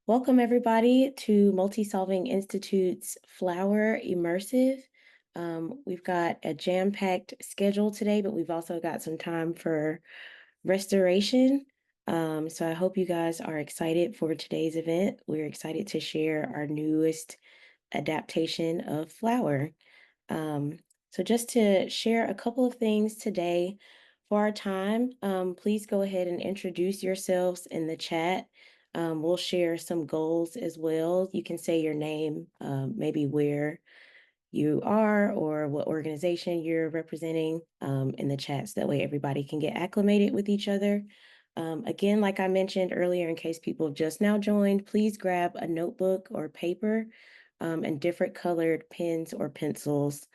Welcome, everybody, to Multisolving Institute's Flower Immersive. We've got a jam-packed schedule today, but we've also got some time for restoration. So I hope you guys are excited for today's event. We're excited to share our newest adaptation of Flower. So just to share a couple of things today for our time, please go ahead and introduce yourselves in the chat. We'll share some goals as well. You can say your name, maybe where you are or what organization you're representing in the chats. That way everybody can get acclimated with each other. Again, like I mentioned earlier, in case people have just now joined, please grab a notebook or paper and different colored pens or pencils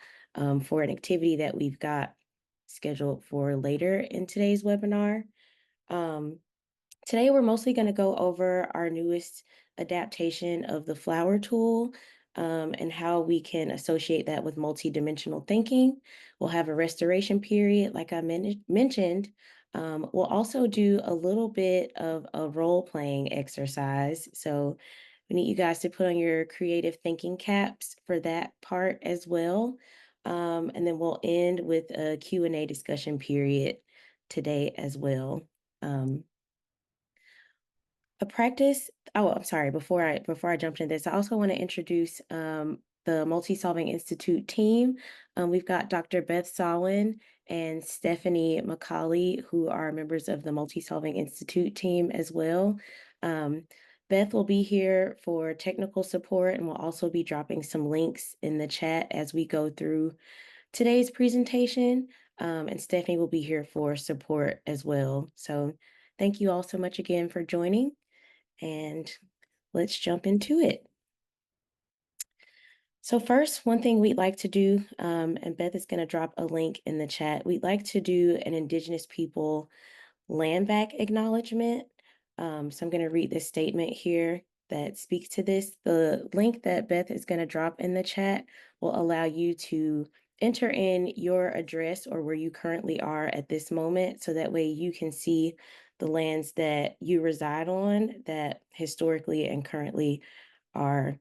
for an activity that we've got scheduled for later in today's webinar. Um, Today, we're mostly going to go over our newest adaptation of the flower tool and how we can associate that with multidimensional thinking. We'll have a restoration period, like I mentioned. We'll also do a little bit of a role-playing exercise. So we need you guys to put on your creative thinking caps for that part as well. And then we'll end with a Q&A discussion period today as well. A practice oh, I'm sorry, before I jump into this, I also wanna introduce, the Multisolving Institute team. We've got Dr. Beth Sawin and Stephanie McCauley, who are members of the Multisolving Institute team as well. Beth will be here for technical support, and we'll also be dropping some links in the chat as we go through today's presentation, and Stephanie will be here for support as well. So thank you all so much again for joining, and let's jump into it. So first, one thing we'd like to do, and Beth is going to drop a link in the chat, we'd like to do an Indigenous people land back acknowledgement. So I'm going to read this statement here that speaks to this. The link that Beth is going to drop in the chat will allow you to enter in your address or where you currently are at this moment, so that way you can see the lands that you reside on that historically and currently are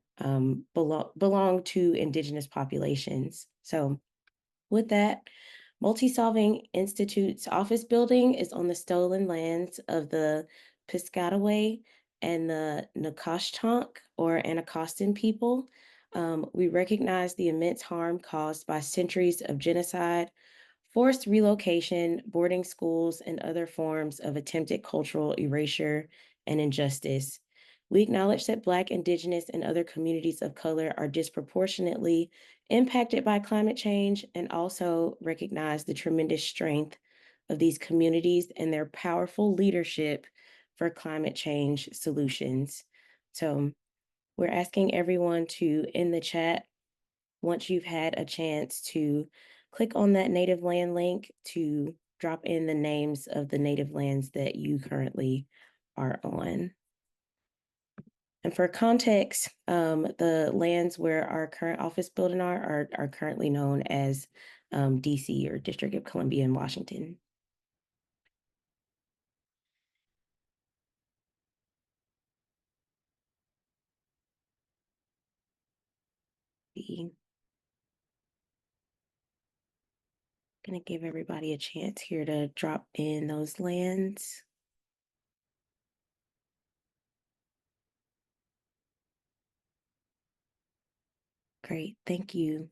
belong to Indigenous populations. So with that, Multisolving Institute's office building is on the stolen lands of the Piscataway and the Nacostonk or Anacostan people. We recognize the immense harm caused by centuries of genocide, forced relocation, boarding schools, and other forms of attempted cultural erasure and injustice. We acknowledge that Black, Indigenous, and other communities of color are disproportionately impacted by climate change, and also recognize the tremendous strength of these communities and their powerful leadership for climate change solutions. So we're asking everyone to, in the chat, once you've had a chance to click on that native land link, to drop in the names of the native lands that you currently are on. And for context, the lands where our current office building are currently known as DC, or District of Columbia in Washington. Gonna give everybody a chance here to drop in those lands. Great, thank you.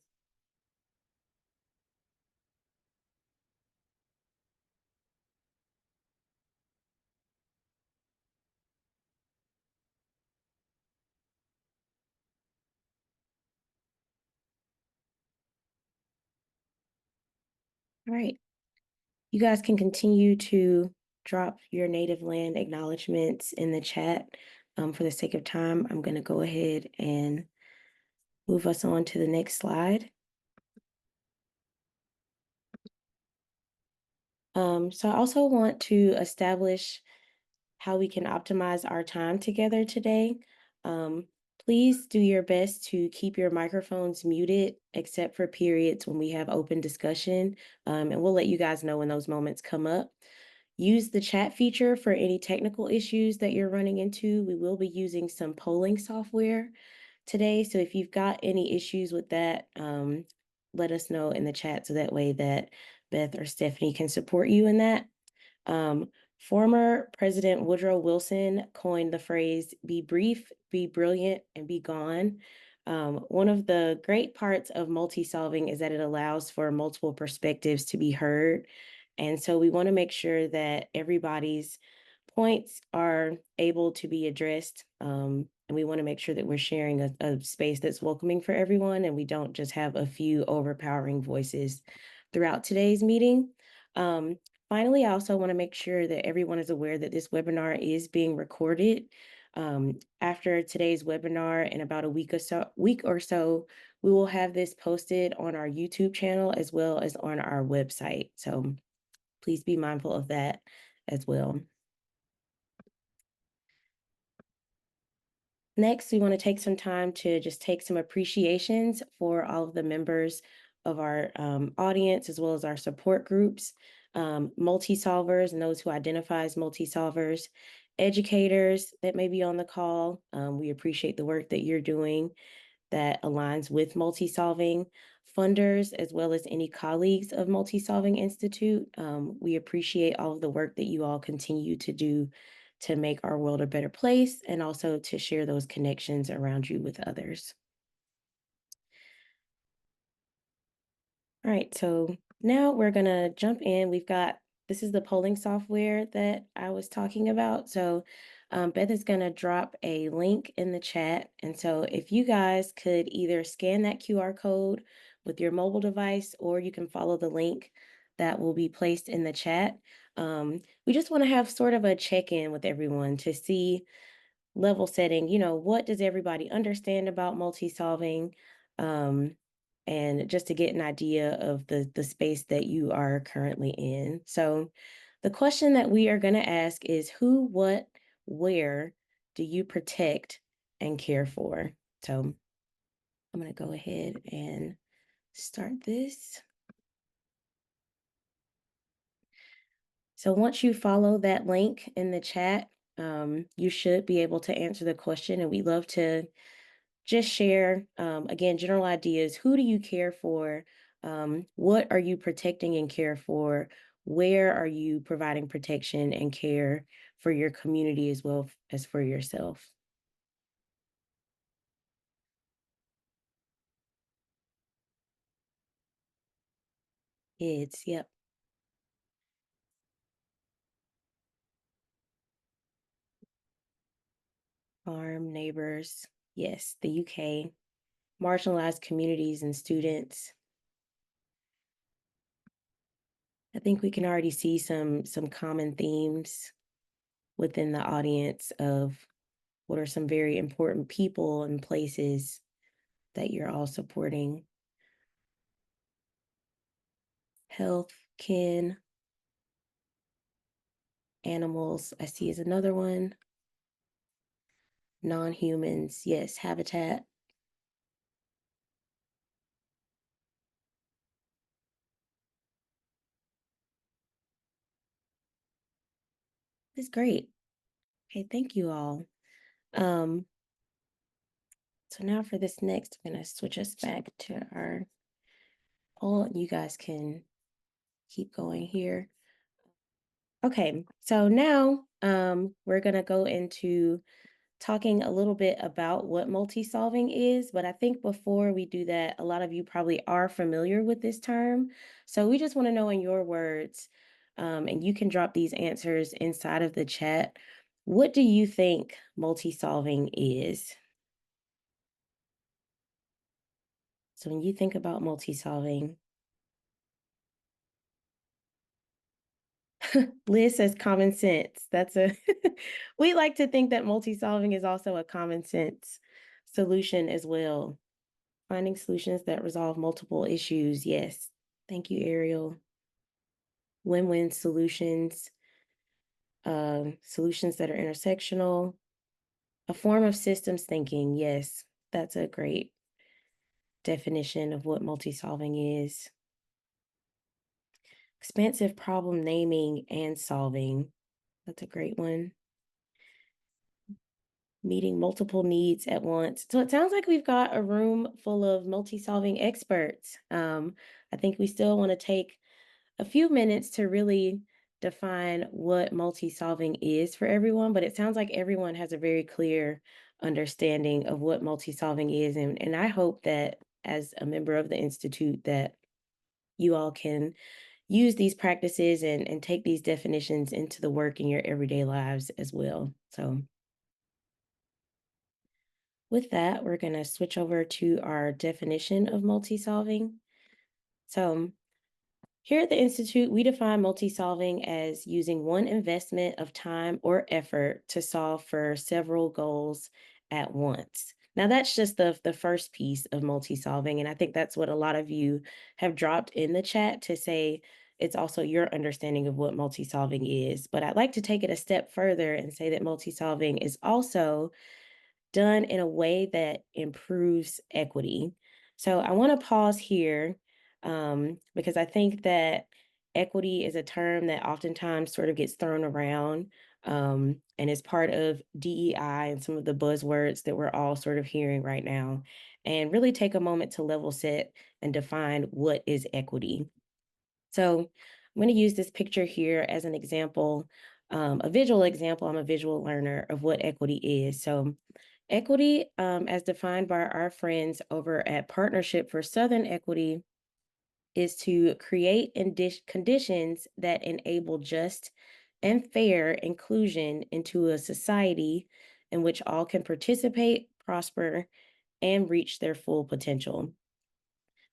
All right, you guys can continue to drop your native land acknowledgements in the chat. For the sake of time, I'm gonna go ahead and move us on to the next slide. So I also want to establish how we can optimize our time together today. Please do your best to keep your microphones muted, except for periods when we have open discussion, and we'll let you guys know when those moments come up. Use the chat feature for any technical issues that you're running into. We will be using some polling software today. So if you've got any issues with that, let us know in the chat so that way that Beth or Stephanie can support you in that. Um, Former President Woodrow Wilson coined the phrase, be brief, be brilliant, and be gone. One of the great parts of multi-solving is that it allows for multiple perspectives to be heard. And so we want to make sure that everybody's points are able to be addressed. And we want to make sure that we're sharing a space that's welcoming for everyone and we don't just have a few overpowering voices throughout today's meeting. Finally, I also want to make sure that everyone is aware that this webinar is being recorded. After today's webinar, in about a week or so, we will have this posted on our YouTube channel as well as on our website. So please be mindful of that as well. Next, we want to take some time to just take some appreciations for all of the members of our audience, as well as our support groups, multi-solvers and those who identify as multi-solvers, educators that may be on the call. We appreciate the work that you're doing that aligns with multi-solving, funders, as well as any colleagues of Multisolving Institute. We appreciate all of the work that you all continue to do to make our world a better place and also to share those connections around you with others. All right, so now we're gonna jump in. This is the polling software that I was talking about. So Beth is gonna drop a link in the chat. And so if you guys could either scan that QR code with your mobile device, or you can follow the link that will be placed in the chat. We just wanna have sort of a check-in with everyone to see level setting, what does everybody understand about multi-solving? And just to get an idea of the space that you are currently in. So the question that we are going to ask is who, what, where do you protect and care for? So I'm going to go ahead and start this. So once you follow that link in the chat, you should be able to answer the question, and we'd love to just share, again, general ideas. Who do you care for? What are you protecting and care for? Where are you providing protection and care for your community as well as for yourself? Kids, yep. Farm, neighbors, yes, the UK, marginalized communities and students. I think we can already see some common themes within the audience of what are some very important people and places that you're all supporting. Health, kin, animals, I see is another one. Non-humans, yes, habitat. It's great. Okay, thank you all. So now for this next, I'm gonna switch us back to our poll. You guys can keep going here. Okay, so now we're gonna go into talking a little bit about what multi-solving is, but I think before we do that, a lot of you probably are familiar with this term. So we just want to know in your words, and you can drop these answers inside of the chat. What do you think multi-solving is? So when you think about multi-solving, Liz says common sense. We like to think that multi-solving is also a common sense solution as well. Finding solutions that resolve multiple issues. Yes. Thank you, Ariel. Win-win solutions, solutions that are intersectional, a form of systems thinking. Yes, that's a great definition of what multi-solving is. Expansive problem naming and solving. That's a great one. Meeting multiple needs at once. So it sounds like we've got a room full of multi-solving experts. I think we still want to take a few minutes to really define what multi-solving is for everyone, but it sounds like everyone has a very clear understanding of what multi-solving is. And I hope that as a member of the Institute that you all can use these practices and take these definitions into the work in your everyday lives as well. So with that, we're going to switch over to our definition of multi-solving. So here at the Institute, we define multi-solving as using one investment of time or effort to solve for several goals at once. Now, that's just the first piece of multi-solving, and I think that's what a lot of you have dropped in the chat to say it's also your understanding of what multi-solving is. But I'd like to take it a step further and say that multi-solving is also done in a way that improves equity. So I want to pause here because I think that equity is a term that oftentimes sort of gets thrown around and is part of DEI and some of the buzzwords that we're all sort of hearing right now. And really take a moment to level set and define what is equity. So I'm going to use this picture here as an example, a visual example. I'm a visual learner of what equity is. So equity, as defined by our friends over at Partnership for Southern Equity, is to create conditions that enable just and fair inclusion into a society in which all can participate, prosper, and reach their full potential.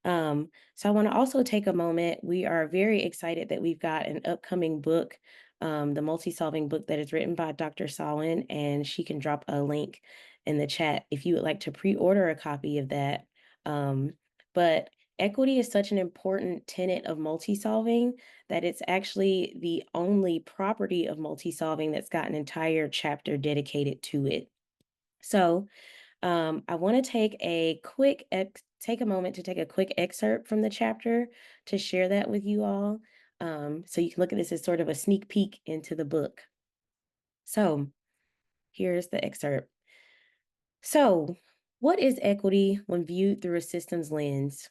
So I want to also take a moment. We are very excited that we've got an upcoming book, the multi-solving book that is written by Dr. Sawin, and she can drop a link in the chat if you would like to pre-order a copy of that. But equity is such an important tenet of multi-solving that it's actually the only property of multi-solving that's got an entire chapter dedicated to it. So I want to take a moment to take a quick excerpt from the chapter to share that with you all. So you can look at this as sort of a sneak peek into the book. So here's the excerpt. So, what is equity when viewed through a systems lens?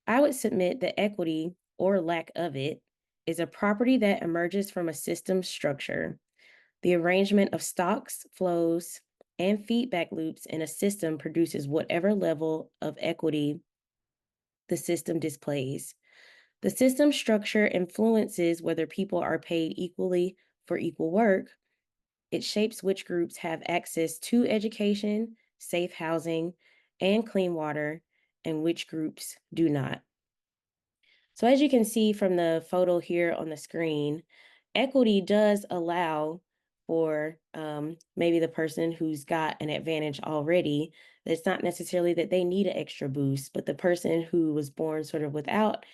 I would submit that equity, or lack of it, is a property that emerges from a system structure. The arrangement of stocks, flows, and feedback loops in a system produces whatever level of equity the system displays. The system structure influences whether people are paid equally for equal work. It shapes which groups have access to education, safe housing, and clean water, and which groups do not. So as you can see from the photo here on the screen, equity does allow for maybe the person who's got an advantage already. It's not necessarily that they need an extra boost, but the person who was born sort of without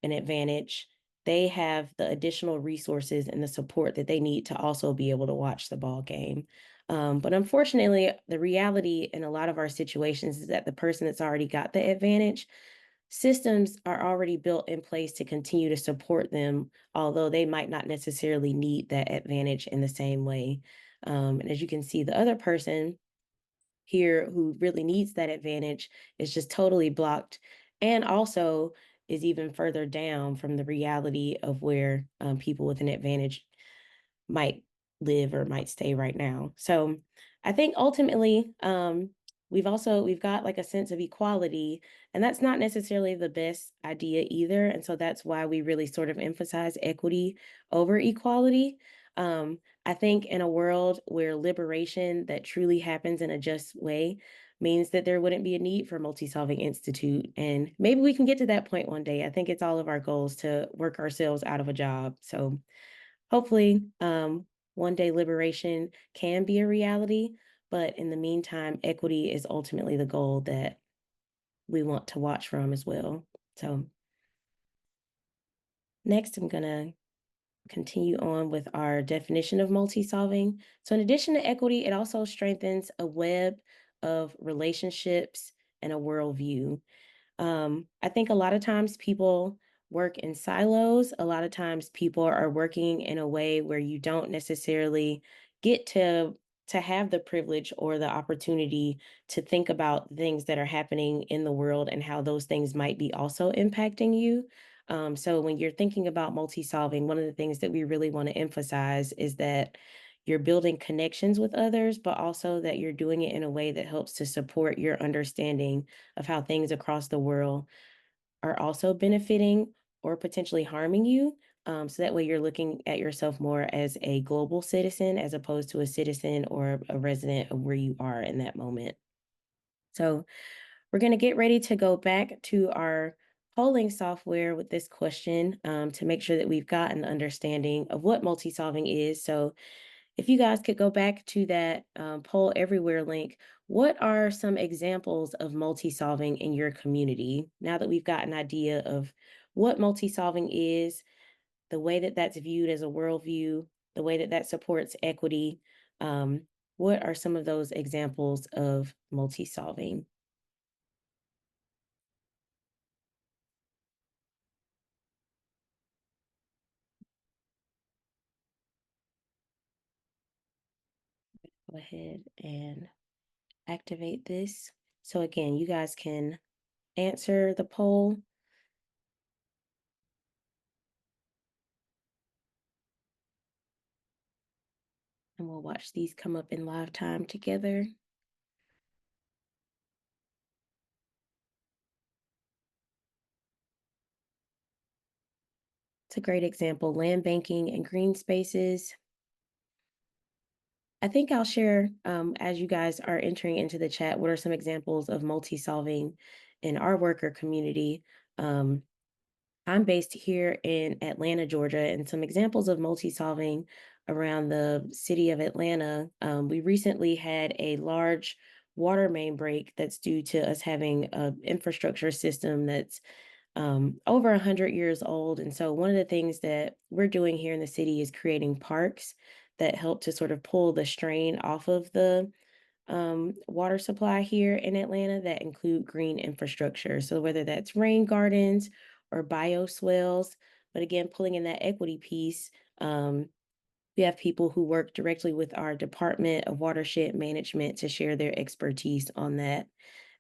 an advantage, they have the additional resources and the support that they need to also be able to watch the ball game. But unfortunately, the reality in a lot of our situations is that the person that's already got the advantage, systems are already built in place to continue to support them, although they might not necessarily need that advantage in the same way. And as you can see, the other person here who really needs that advantage is just totally blocked and also is even further down from the reality of where people with an advantage might live or might stay right now. So I think ultimately, we've got like a sense of equality, and that's not necessarily the best idea either. And so that's why we really sort of emphasize equity over equality. I think in a world where liberation that truly happens in a just way means that there wouldn't be a need for Multisolving Institute. And maybe we can get to that point one day. I think it's all of our goals to work ourselves out of a job. So hopefully, one day liberation can be a reality, but in the meantime, equity is ultimately the goal that we want to watch from as well. So next, I'm going to continue on with our definition of multi-solving. So in addition to equity, it also strengthens a web of relationships and a worldview. I think a lot of times people work in silos. A lot of times people are working in a way where you don't necessarily get to have the privilege or the opportunity to think about things that are happening in the world and how those things might be also impacting you. So when you're thinking about multi-solving, one of the things that we really want to emphasize is that you're building connections with others, but also that you're doing it in a way that helps to support your understanding of how things across the world are also benefiting or potentially harming you. So that way you're looking at yourself more as a global citizen as opposed to a citizen or a resident of where you are in that moment. So we're going to get ready to go back to our polling software with this question to make sure that we've got an understanding of what multi solving is. So if you guys could go back to that poll everywhere link, what are some examples of multi solving in your community? Now that we've got an idea of what multi solving is, the way that that's viewed as a worldview, the way that that supports equity, what are some of those examples of multi solving? Go ahead and activate this. So, again, you guys can answer the poll and we'll watch these come up in live time together. It's a great example. Land banking and green spaces. I think I'll share, as you guys are entering into the chat, what are some examples of multi solving in our worker community. Um, I'm based here in Atlanta, Georgia, and some examples of multi solving around the city of Atlanta. We recently had a large water main break that's due to us having an infrastructure system that's over 100 years old. And so, one of the things that we're doing here in the city is creating parks that help to sort of pull the strain off of the water supply here in Atlanta that include green infrastructure. So, whether that's rain gardens or bioswales, but again, pulling in that equity piece. We have people who work directly with our Department of Watershed Management to share their expertise on that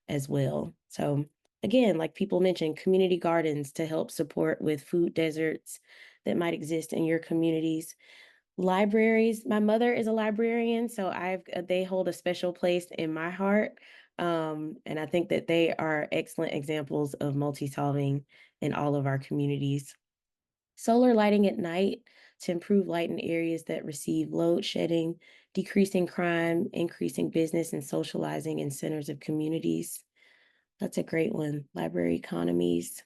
as well. So again, like people mentioned, community gardens to help support with food deserts that might exist in your communities. Libraries. My mother is a librarian, so they hold a special place in my heart. And I think that they are excellent examples of multi-solving in all of our communities. Solar lighting at night to improve light in areas that receive load shedding, decreasing crime, increasing business and socializing in centers of communities. That's a great one. Library economies,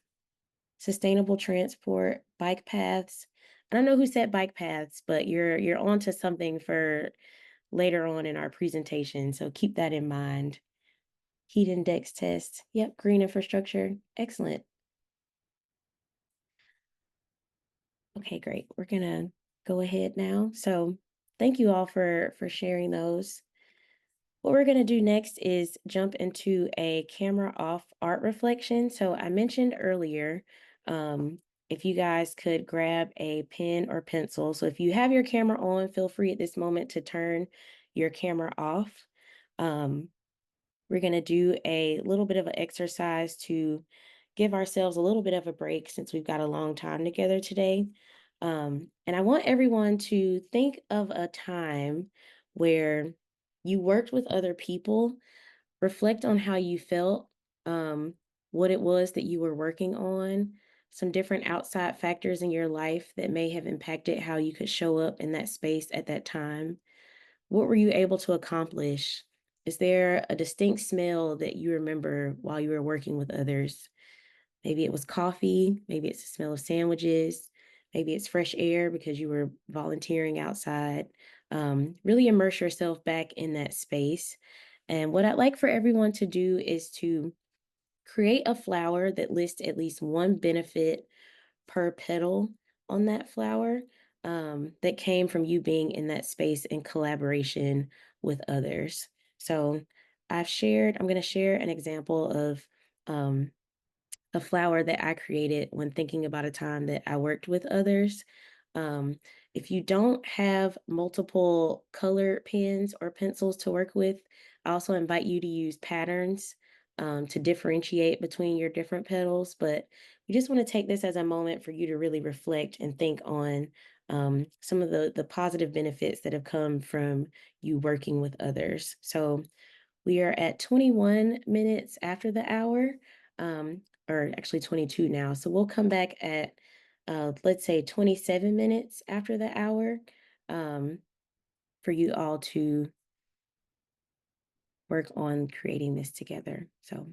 sustainable transport, bike paths. I don't know who said bike paths, but you're onto something for later on in our presentation. So keep that in mind. Heat index test. Yep, green infrastructure. Excellent. Okay, great. We're gonna go ahead now. So thank you all for sharing those. What we're going to do next is jump into a camera off art reflection. So I mentioned earlier, um, if you guys could grab a pen or pencil. So if you have your camera on, feel free at this moment to turn your camera off. Um, we're going to do a little bit of an exercise to give ourselves a little bit of a break since we've got a long time together today. And I want everyone to think of a time where you worked with other people, reflect on how you felt, what it was that you were working on, some different outside factors in your life that may have impacted how you could show up in that space at that time. What were you able to accomplish? Is there a distinct smell that you remember while you were working with others? Maybe it was coffee, maybe it's the smell of sandwiches, maybe it's fresh air because you were volunteering outside. Really immerse yourself back in that space. And what I'd like for everyone to do is to create a flower that lists at least one benefit per petal on that flower that came from you being in that space in collaboration with others. So I'm going to share an example of um, a flower that I created when thinking about a time that I worked with others. Um, if you don't have multiple color pens or pencils to work with, I also invite you to use patterns to differentiate between your different petals. But we just want to take this as a moment for you to really reflect and think on some of the positive benefits that have come from you working with others. So we are at 21 minutes after the hour, or actually 22 now. So we'll come back at, let's say, 27 minutes after the hour, um, for you all to work on creating this together. So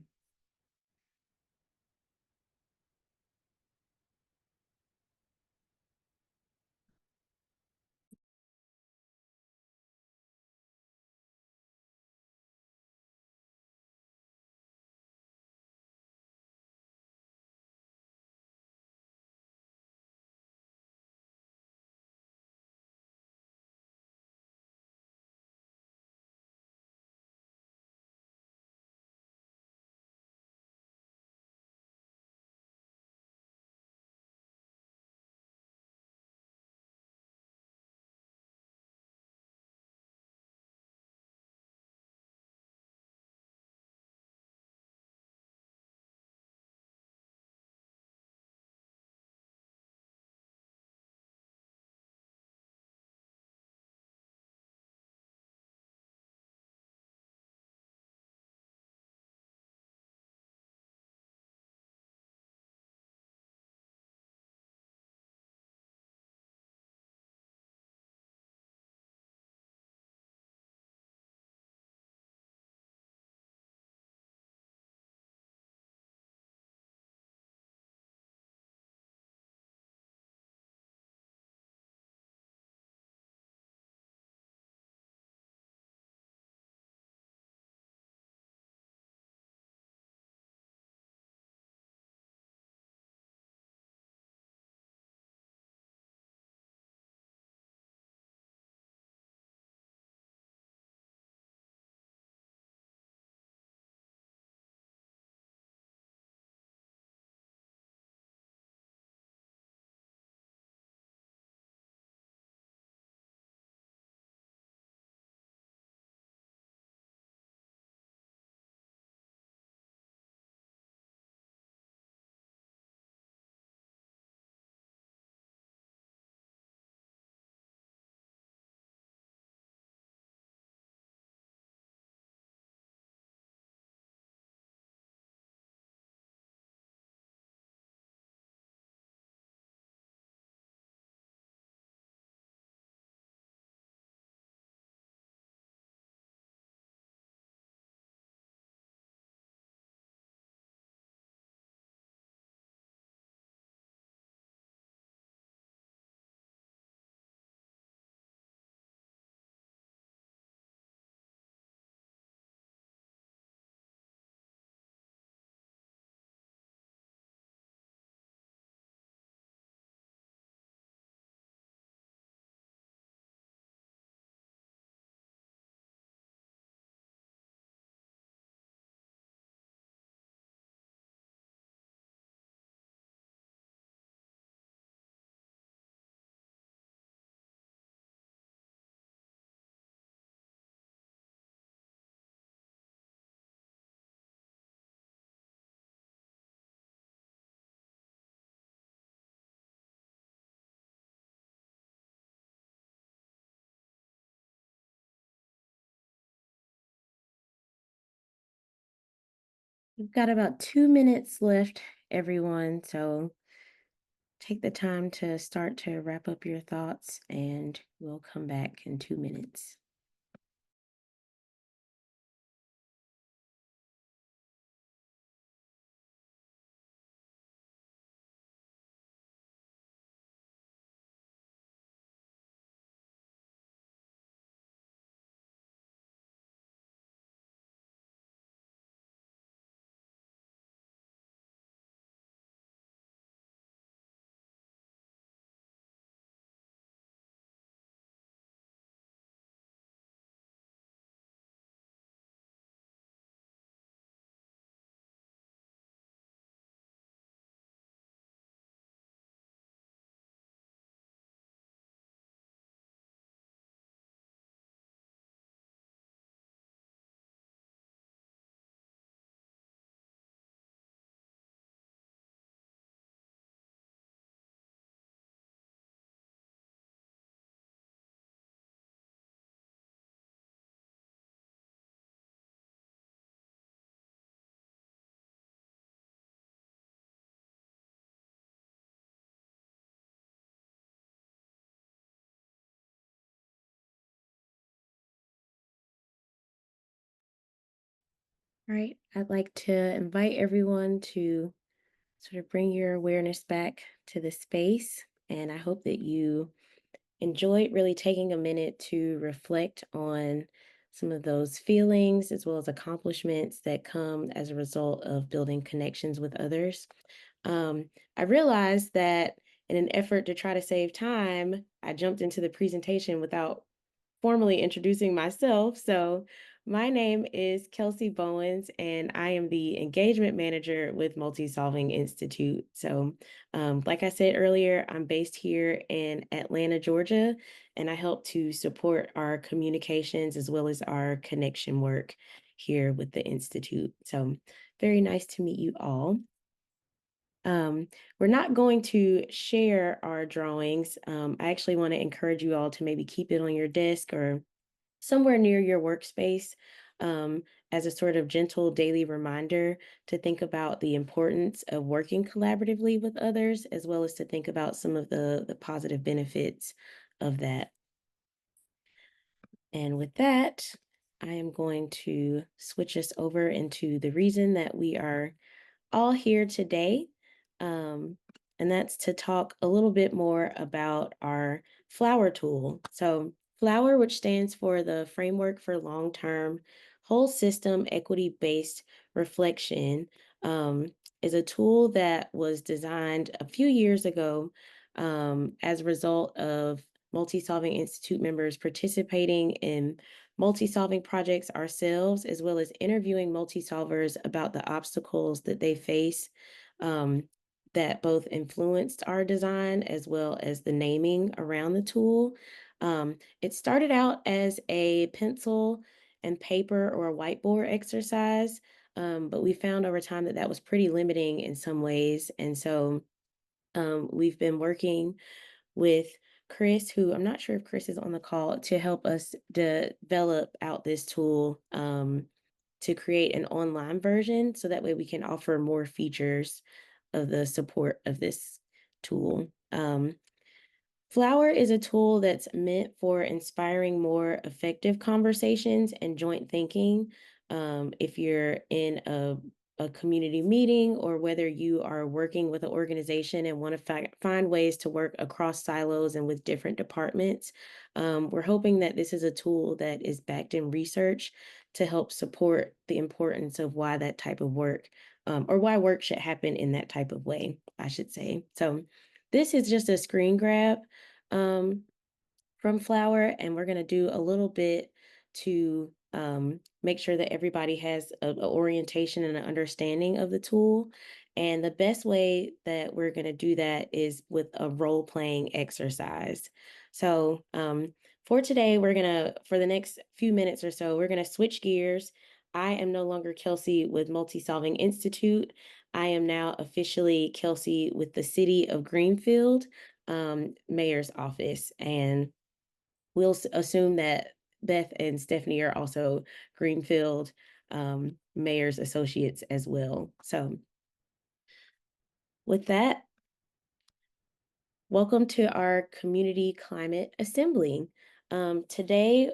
we've got about 2 minutes left, everyone. So take the time to start to wrap up your thoughts, and we'll come back in 2 minutes. All right, I'd like to invite everyone to sort of bring your awareness back to the space. And I hope that you enjoyed really taking a minute to reflect on some of those feelings as well as accomplishments that come as a result of building connections with others. I realized that in an effort to try to save time, I jumped into the presentation without formally introducing myself. So, my name is Kelsey Bowens, and I am the engagement manager with Multisolving Institute. So, like I said earlier, I'm based here in Atlanta, Georgia, and I help to support our communications as well as our connection work here with the Institute. So, very nice to meet you all. We're not going to share our drawings. I actually want to encourage you all to maybe keep it on your desk or somewhere near your workspace, um, as a sort of gentle daily reminder to think about the importance of working collaboratively with others, as well as to think about some of the positive benefits of that. And with that, I am going to switch us over into the reason that we are all here today. Um, and that's to talk a little bit more about our flower tool. So, flower, which stands for the Framework for Long Term Whole System Equity Based Reflection, is a tool that was designed a few years ago as a result of Multi-Solving Institute members participating in multi-solving projects ourselves, as well as interviewing multi-solvers about the obstacles that they face, um, that both influenced our design as well as the naming around the tool. It started out as a pencil and paper or a whiteboard exercise, but we found over time that that was pretty limiting in some ways. And so we've been working with Chris, who I'm not sure if Chris is on the call, to help us develop out this tool, to create an online version so that way we can offer more features of the support of this tool. Flower is a tool that's meant for inspiring more effective conversations and joint thinking. If you're in a community meeting or whether you are working with an organization and want to find ways to work across silos and with different departments, we're hoping that this is a tool that is backed in research to help support the importance of why that type of work, or why work should happen in that type of way, I should say. So, this is just a screen grab um, from Flower, and we're going to do a little bit to make sure that everybody has a orientation and an understanding of the tool. And the best way that we're going to do that is with a role playing exercise. So, for today, for the next few minutes or so, we're going to switch gears. I am no longer Kelsey with Multi Solving Institute. I am now officially Kelsey with the City of Greenfield mayor's office. And we'll assume that Beth and Stephanie are also Greenfield mayor's associates as well. So, with that, welcome to our community climate assembly. Today,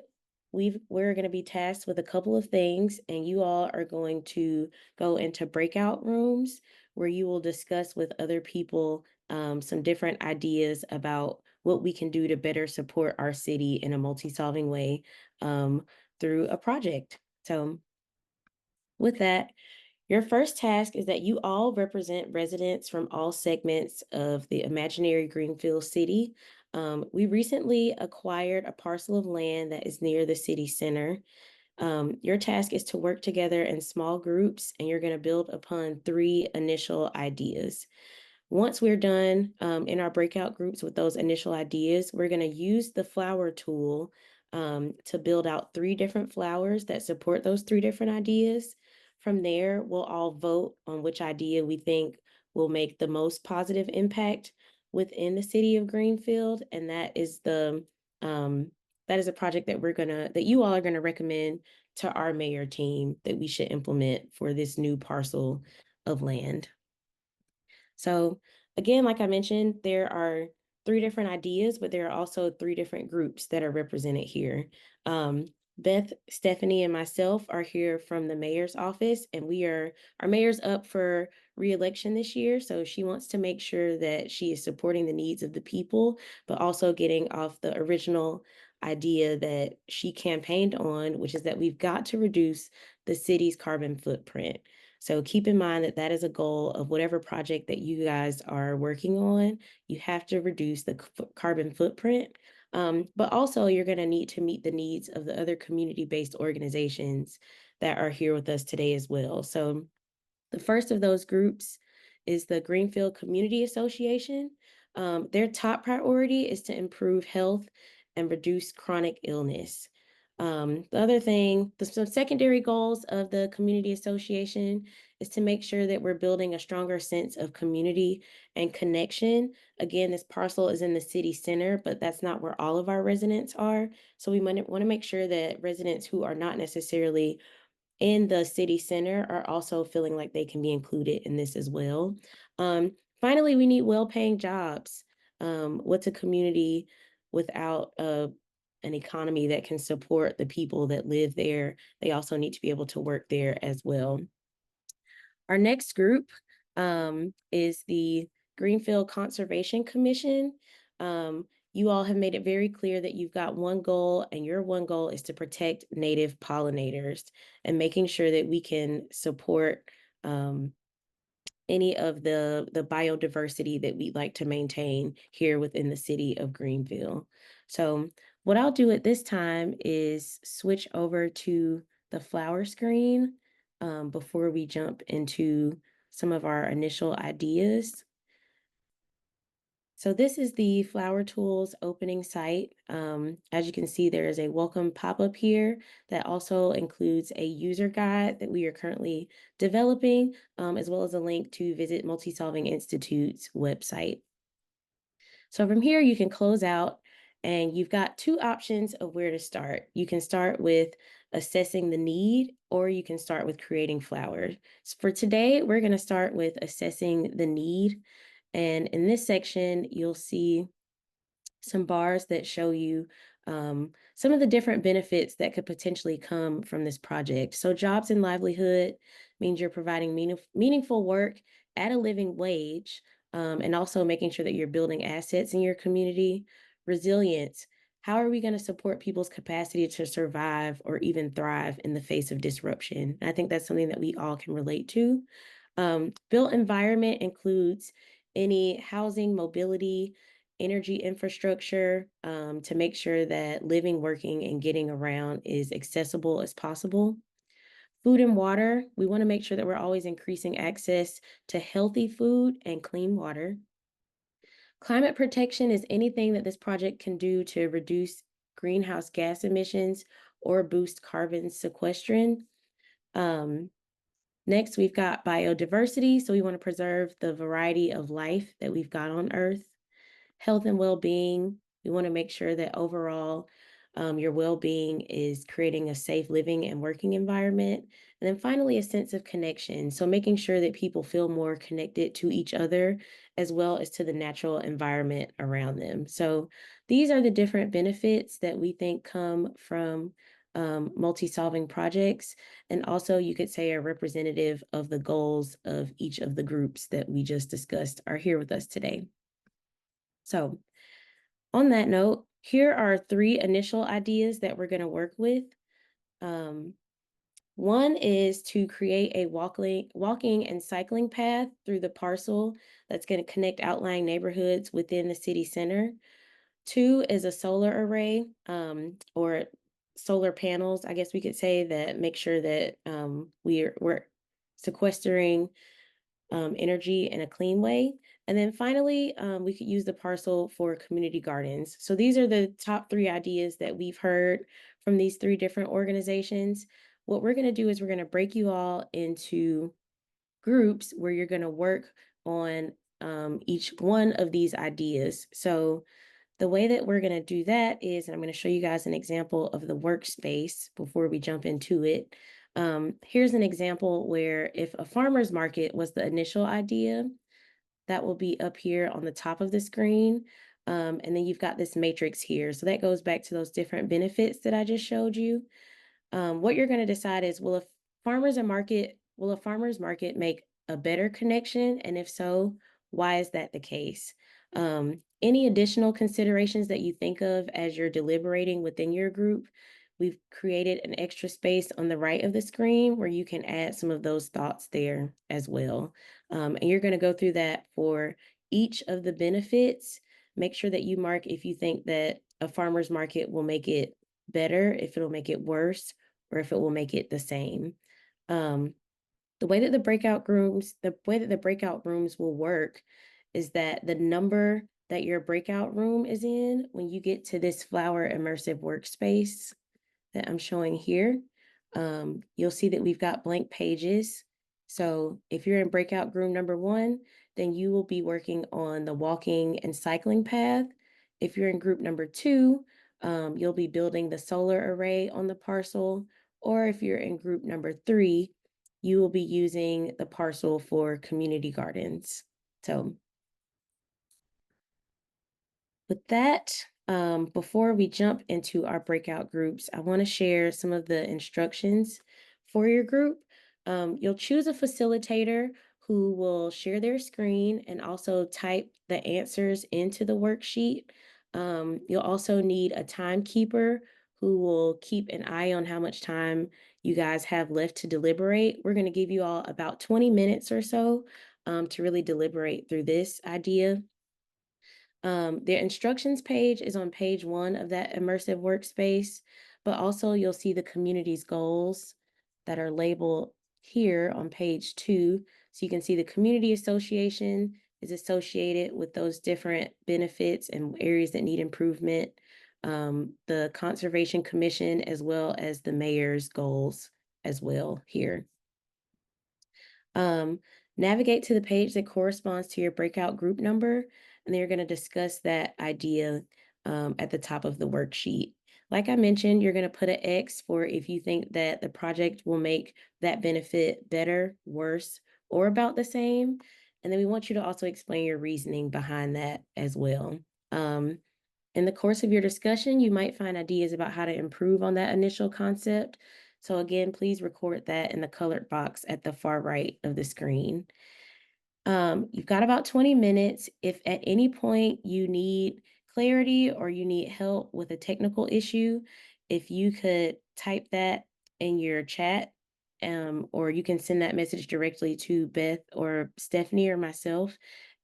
we're going to be tasked with a couple of things, and you all are going to go into breakout rooms where you will discuss with other people some different ideas about what we can do to better support our city in a multi-solving way through a project. So, with that, your first task is that you all represent residents from all segments of the imaginary Greenfield city. We recently acquired a parcel of land that is near the city center. Your task is to work together in small groups, and you're going to build upon three initial ideas. Once we're done in our breakout groups with those initial ideas, we're going to use the flower tool to build out three different flowers that support those three different ideas. From there, we'll all vote on which idea we think will make the most positive impact within the city of Greenfield, and um, that is a project that you all are gonna recommend to our mayor team that we should implement for this new parcel of land. So again, like I mentioned, there are three different ideas, but there are also three different groups that are represented here. Beth, Stephanie, and myself are here from the mayor's office, and our mayor's up for reelection this year. So she wants to make sure that she is supporting the needs of the people, but also getting off the original idea that she campaigned on, which is that we've got to reduce the city's carbon footprint. So keep in mind that that is a goal of whatever project that you guys are working on. You have to reduce the carbon footprint. But also, you're going to need to meet the needs of the other community based organizations that are here with us today as well. So, the first of those groups is the Greenfield Community Association. Their top priority is to improve health and reduce chronic illness. The other thing, some secondary goals of the community association is to make sure that we're building a stronger sense of community and connection. Again, this parcel is in the city center, but that's not where all of our residents are. So we want to make sure that residents who are not necessarily in the city center are also feeling like they can be included in this as well. Finally, we need well-paying jobs. What's a community without an economy that can support the people that live there? They also need to be able to work there as well. Our next group is the Greenfield Conservation Commission. You all have made it very clear that you've got one goal, and your one goal is to protect native pollinators and making sure that we can support any of the biodiversity that we'd like to maintain here within the city of Greenville. So what I'll do at this time is switch over to the flower screen before we jump into some of our initial ideas. So this is the Flower Tools opening site. As you can see, there is a welcome pop-up here that also includes a user guide that we are currently developing, as well as a link to visit Multisolving Institute's website. So from here, you can close out and you've got two options of where to start. You can start with assessing the need, or you can start with creating flowers. So for today, we're going to start with assessing the need. And in this section, you'll see some bars that show you some of the different benefits that could potentially come from this project. So jobs and livelihood means you're providing meaningful work at a living wage, and also making sure that you're building assets in your community. Resilience, how are we going to support people's capacity to survive or even thrive in the face of disruption? I think that's something that we all can relate to. Built environment includes any housing, mobility, energy infrastructure, to make sure that living, working, and getting around is accessible as possible. Food and water, we want to make sure that we're always increasing access to healthy food and clean water. Climate protection is anything that this project can do to reduce greenhouse gas emissions or boost carbon sequestration. Um, Next, we've got biodiversity. So we want to preserve the variety of life that we've got on Earth. Health and well-being. We want to make sure that overall your well-being is creating a safe living and working environment. And then finally, a sense of connection. So making sure that people feel more connected to each other as well as to the natural environment around them. So these are the different benefits that we think come from multi-solving projects. And also you could say a representative of the goals of each of the groups that we just discussed are here with us today. So on that note, here are three initial ideas that we're going to work with. One is to create a walking and cycling path through the parcel that's going to connect outlying neighborhoods within the city center. Two is a solar array, or solar panels, I guess we could say, that make sure that we're sequestering energy in a clean way. And then finally, we could use the parcel for community gardens. So these are the top three ideas that we've heard from these three different organizations. What we're going to do is we're going to break you all into groups where you're going to work on each one of these ideas. So the way that we're going to do that is, and I'm going to show you guys an example of the workspace before we jump into it. Here's an example where if a farmer's market was the initial idea, that will be up here on the top of the screen. And then you've got this matrix here. So that goes back to those different benefits that I just showed you. What you're going to decide is, will a farmer's market make a better connection? And if so, why is that the case? Any additional considerations that you think of as you're deliberating within your group, we've created an extra space on the right of the screen where you can add some of those thoughts there as well. And you're going to go through that for each of the benefits. Make sure that you mark if you think that a farmer's market will make it better, if it'll make it worse, or if it will make it the same. Um, the way that the breakout rooms will work is that the number that your breakout room is in, when you get to this flower immersive workspace that I'm showing here, you'll see that we've got blank pages. So if you're in breakout room number 1, then you will be working on the walking and cycling path. If you're in group number 2, you'll be building the solar array on the parcel. Or if you're in group number 3, you will be using the parcel for community gardens. So with that, before we jump into our breakout groups, I want to share some of the instructions for your group. You'll choose a facilitator who will share their screen and also type the answers into the worksheet. You'll also need a timekeeper who will keep an eye on how much time you guys have left to deliberate. We're going to give you all about 20 minutes or so to really deliberate through this idea. The instructions page is on page 1 of that immersive workspace, but also you'll see the community's goals that are labeled here on page 2. So you can see the community association is associated with those different benefits and areas that need improvement. The Conservation Commission, as well as the mayor's goals as well here. Um, Navigate to the page that corresponds to your breakout group number, and then you're going to discuss that idea at the top of the worksheet. Like I mentioned, you're going to put an X for if you think that the project will make that benefit better, worse, or about the same. And then we want you to also explain your reasoning behind that as well. In the course of your discussion, you might find ideas about how to improve on that initial concept. So again, please record that in the colored box at the far right of the screen. You've got about 20 minutes. If at any point you need clarity or you need help with a technical issue, if you could type that in your chat, or you can send that message directly to Beth or Stephanie or myself,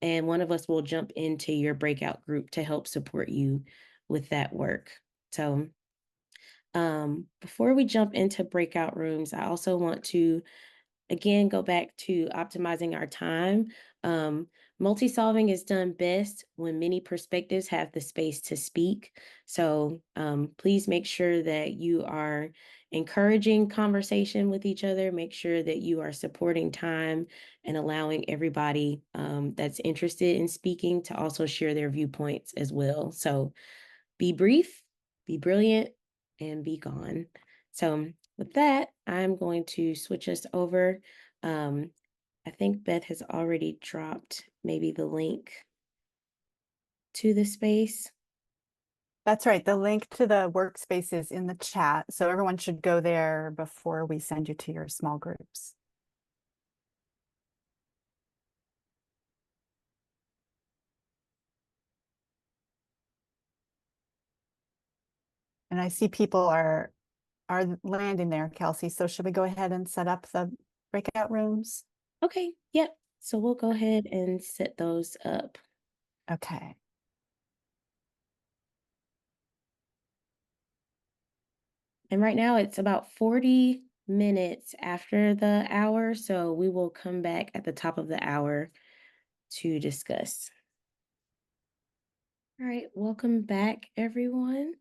and one of us will jump into your breakout group to help support you with that work. So before we jump into breakout rooms, I also want to again go back to optimizing our time. Multi-solving is done best when many perspectives have the space to speak. So please make sure that you are encouraging conversation with each other. Make sure that you are supporting time and allowing everybody that's interested in speaking to also share their viewpoints as well. So be brief, be brilliant, and be gone. So with that, I'm going to switch us over. I think Beth has already dropped maybe the link to the space. That's right. The link to the workspace is in the chat. So everyone should go there before we send you to your small groups. And I see people are landing there, Kelsey. So should we go ahead and set up the breakout rooms? Okay, yep. So we'll go ahead and set those up. Okay. And right now it's about 40 minutes after the hour, so we will come back at the top of the hour to discuss. All right, welcome back, everyone.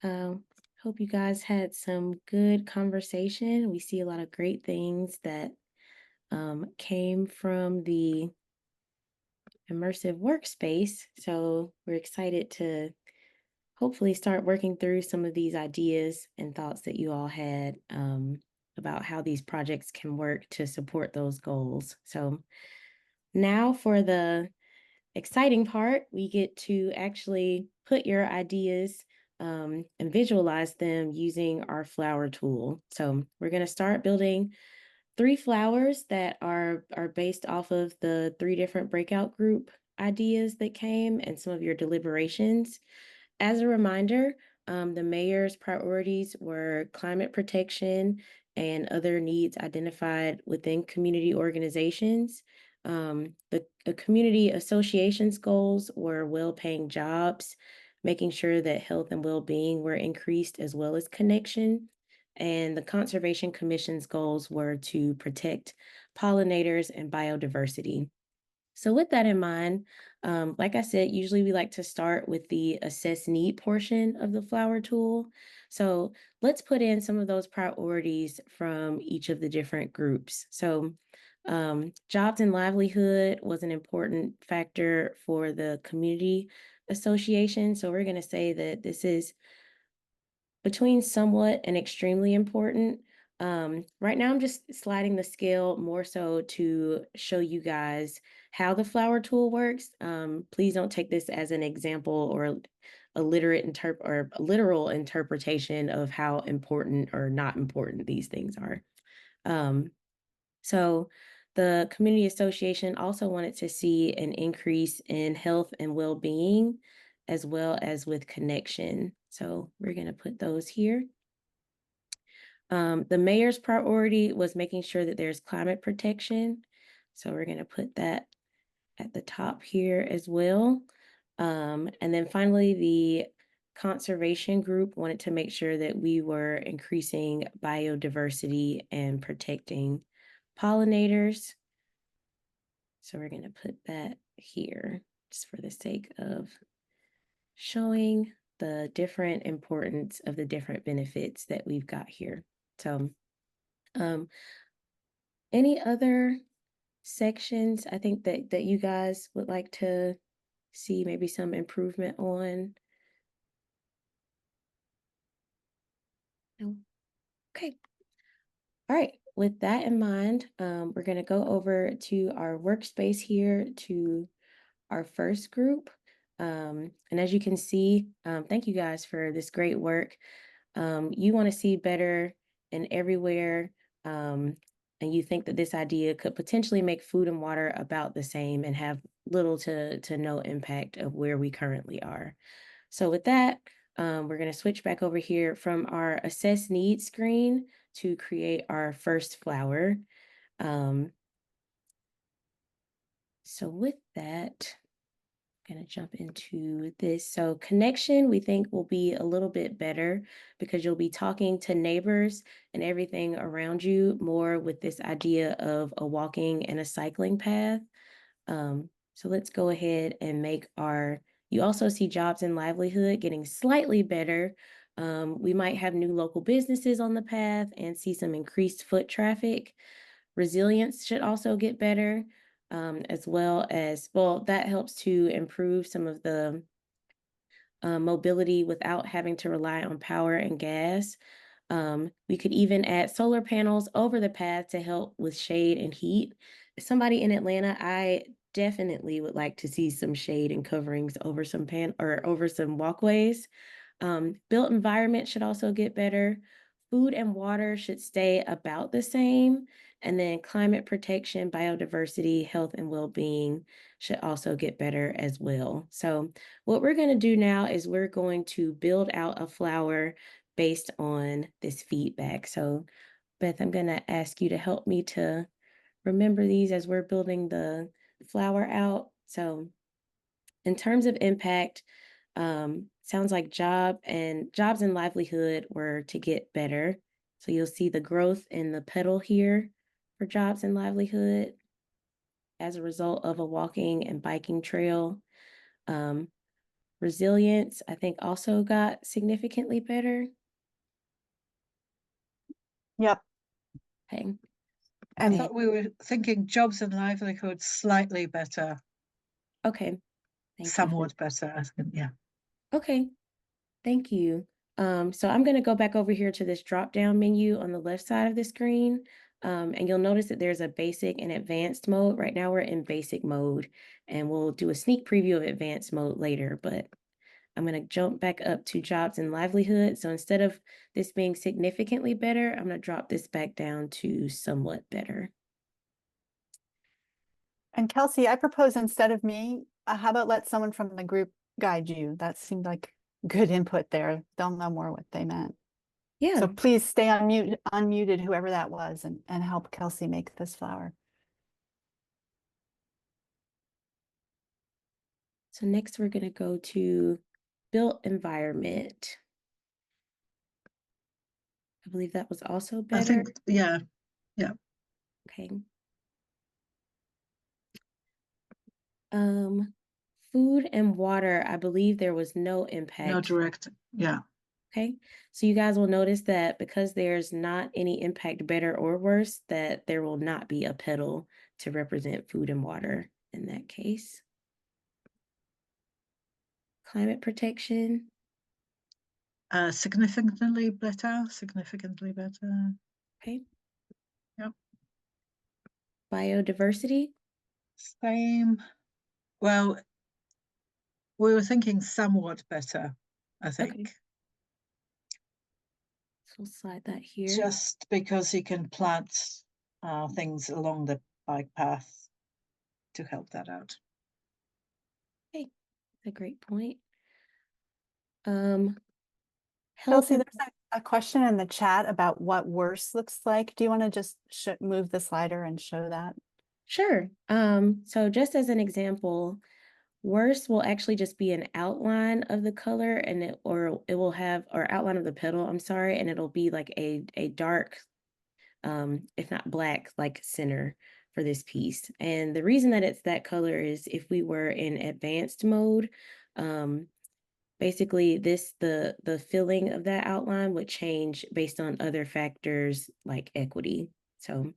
Hope you guys had some good conversation. We see a lot of great things that came from the immersive workspace. So we're excited to hopefully start working through some of these ideas and thoughts that you all had about how these projects can work to support those goals. So now for the exciting part, we get to actually put your ideas and visualize them using our flower tool. So we're going to start building 3 flowers that are based off of the 3 different breakout group ideas that came and some of your deliberations. As a reminder, the mayor's priorities were climate protection and other needs identified within community organizations. The community association's goals were well-paying jobs, making sure that health and well-being were increased as well as connection. And the Conservation Commission's goals were to protect pollinators and biodiversity. So, with that in mind, like I said, usually we like to start with the assess need portion of the flower tool. So, let's put in some of those priorities from each of the different groups. So, jobs and livelihood was an important factor for the community association. So, we're going to say that this is between somewhat and extremely important. Right now, I'm just sliding the scale more so to show you guys how the flower tool works. Please don't take this as an example or a literal interpretation of how important or not important these things are. Um, so the community association also wanted to see an increase in health and well-being as well as with connection. So we're going to put those here. The mayor's priority was making sure that there's climate protection. So we're going to put that at the top here as well. And then finally, the conservation group wanted to make sure that we were increasing biodiversity and protecting pollinators. So we're going to put that here just for the sake of showing the different importance of the different benefits that we've got here. So, um, any other sections I think that you guys would like to see maybe some improvement on? No? Okay. All right. With that in mind, we're going to go over to our workspace here to our first group. And as you can see, thank you guys for this great work. You want to see better and everywhere. Um, and you think that this idea could potentially make food and water about the same and have little to no impact of where we currently are. So with that, we're going to switch back over here from our assess needs screen to create our first flower. Um, so with that, going to jump into this. So, connection, we think, will be a little bit better because you'll be talking to neighbors and everything around you more with this idea of a walking and a cycling path. So, let's go ahead and make our. You also see jobs and livelihood getting slightly better. We might have new local businesses on the path and see some increased foot traffic. Resilience should also get better, as well as, well, that helps to improve some of the mobility without having to rely on power and gas. We could even add solar panels over the path to help with shade and heat. As somebody in Atlanta, I definitely would like to see some shade and coverings over some or over some walkways. Built environment should also get better. Food and water should stay about the same. And then climate protection, biodiversity, health, and well-being should also get better as well. So what we're going to do now is we're going to build out a flower based on this feedback. So Beth, I'm going to ask you to help me to remember these as we're building the flower out. So in terms of impact, sounds like jobs and livelihood were to get better. So you'll see the growth in the petal here for jobs and livelihood as a result of a walking and biking trail. Um, Resilience, I think, also got significantly better. Yep. Okay. I And thought we were thinking jobs and livelihood slightly better, Okay. Thank you for somewhat better. I think, yeah. Okay. Thank you. So I'm going to go back over here to this drop down menu on the left side of the screen. And you'll notice that there's a basic and advanced mode. Right now we're in basic mode, and we'll do a sneak preview of advanced mode later, but I'm going to jump back up to jobs and livelihood. So instead of this being significantly better, I'm going to drop this back down to somewhat better. And Kelsey, I propose instead of me, how about let someone from the group guide you? That seemed like good input there. They'll know more what they meant. So Yeah. please stay unmuted, whoever that was, and help Kelsey make this flower. So next we're going to go to built environment. I believe that was also I better. think, yeah. Okay. Food and water, I believe there was no No impact. direct, yeah. Okay. So you guys will notice that because there's not any impact better or worse, that there will not be a petal to represent food and water in that case. Climate protection. Significantly better, significantly better. Okay. Yep. Biodiversity. Same. Well, we were thinking somewhat better, I think. Okay. So we'll slide that here. Just because you can plant things along the bike path to help that out. Okay. That's a great point. Health Kelsey, and there's a question in the chat about what worse looks like. Do you want to just move the slider and show that? sure. So just as an example, worse will actually just be an outline of the color and it will have or outline of the petal, I'm sorry, and it'll be like a dark if not black like center for this piece. And the reason that it's that color is if we were in advanced mode, basically the filling of that outline would change based on other factors like equity. So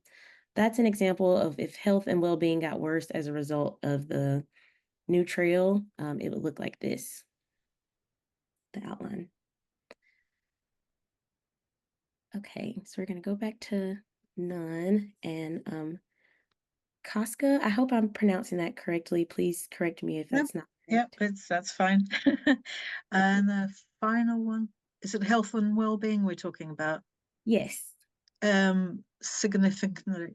that's an example of if health and well-being got worse as a result of the new trail, it would look like this, the outline. Okay, so we're gonna go back to none and Casca, I hope I'm pronouncing that correctly. Please correct me if that's not correct. Yep, that's fine. And the final one, is it health and well-being we're talking about? Yes. Significantly,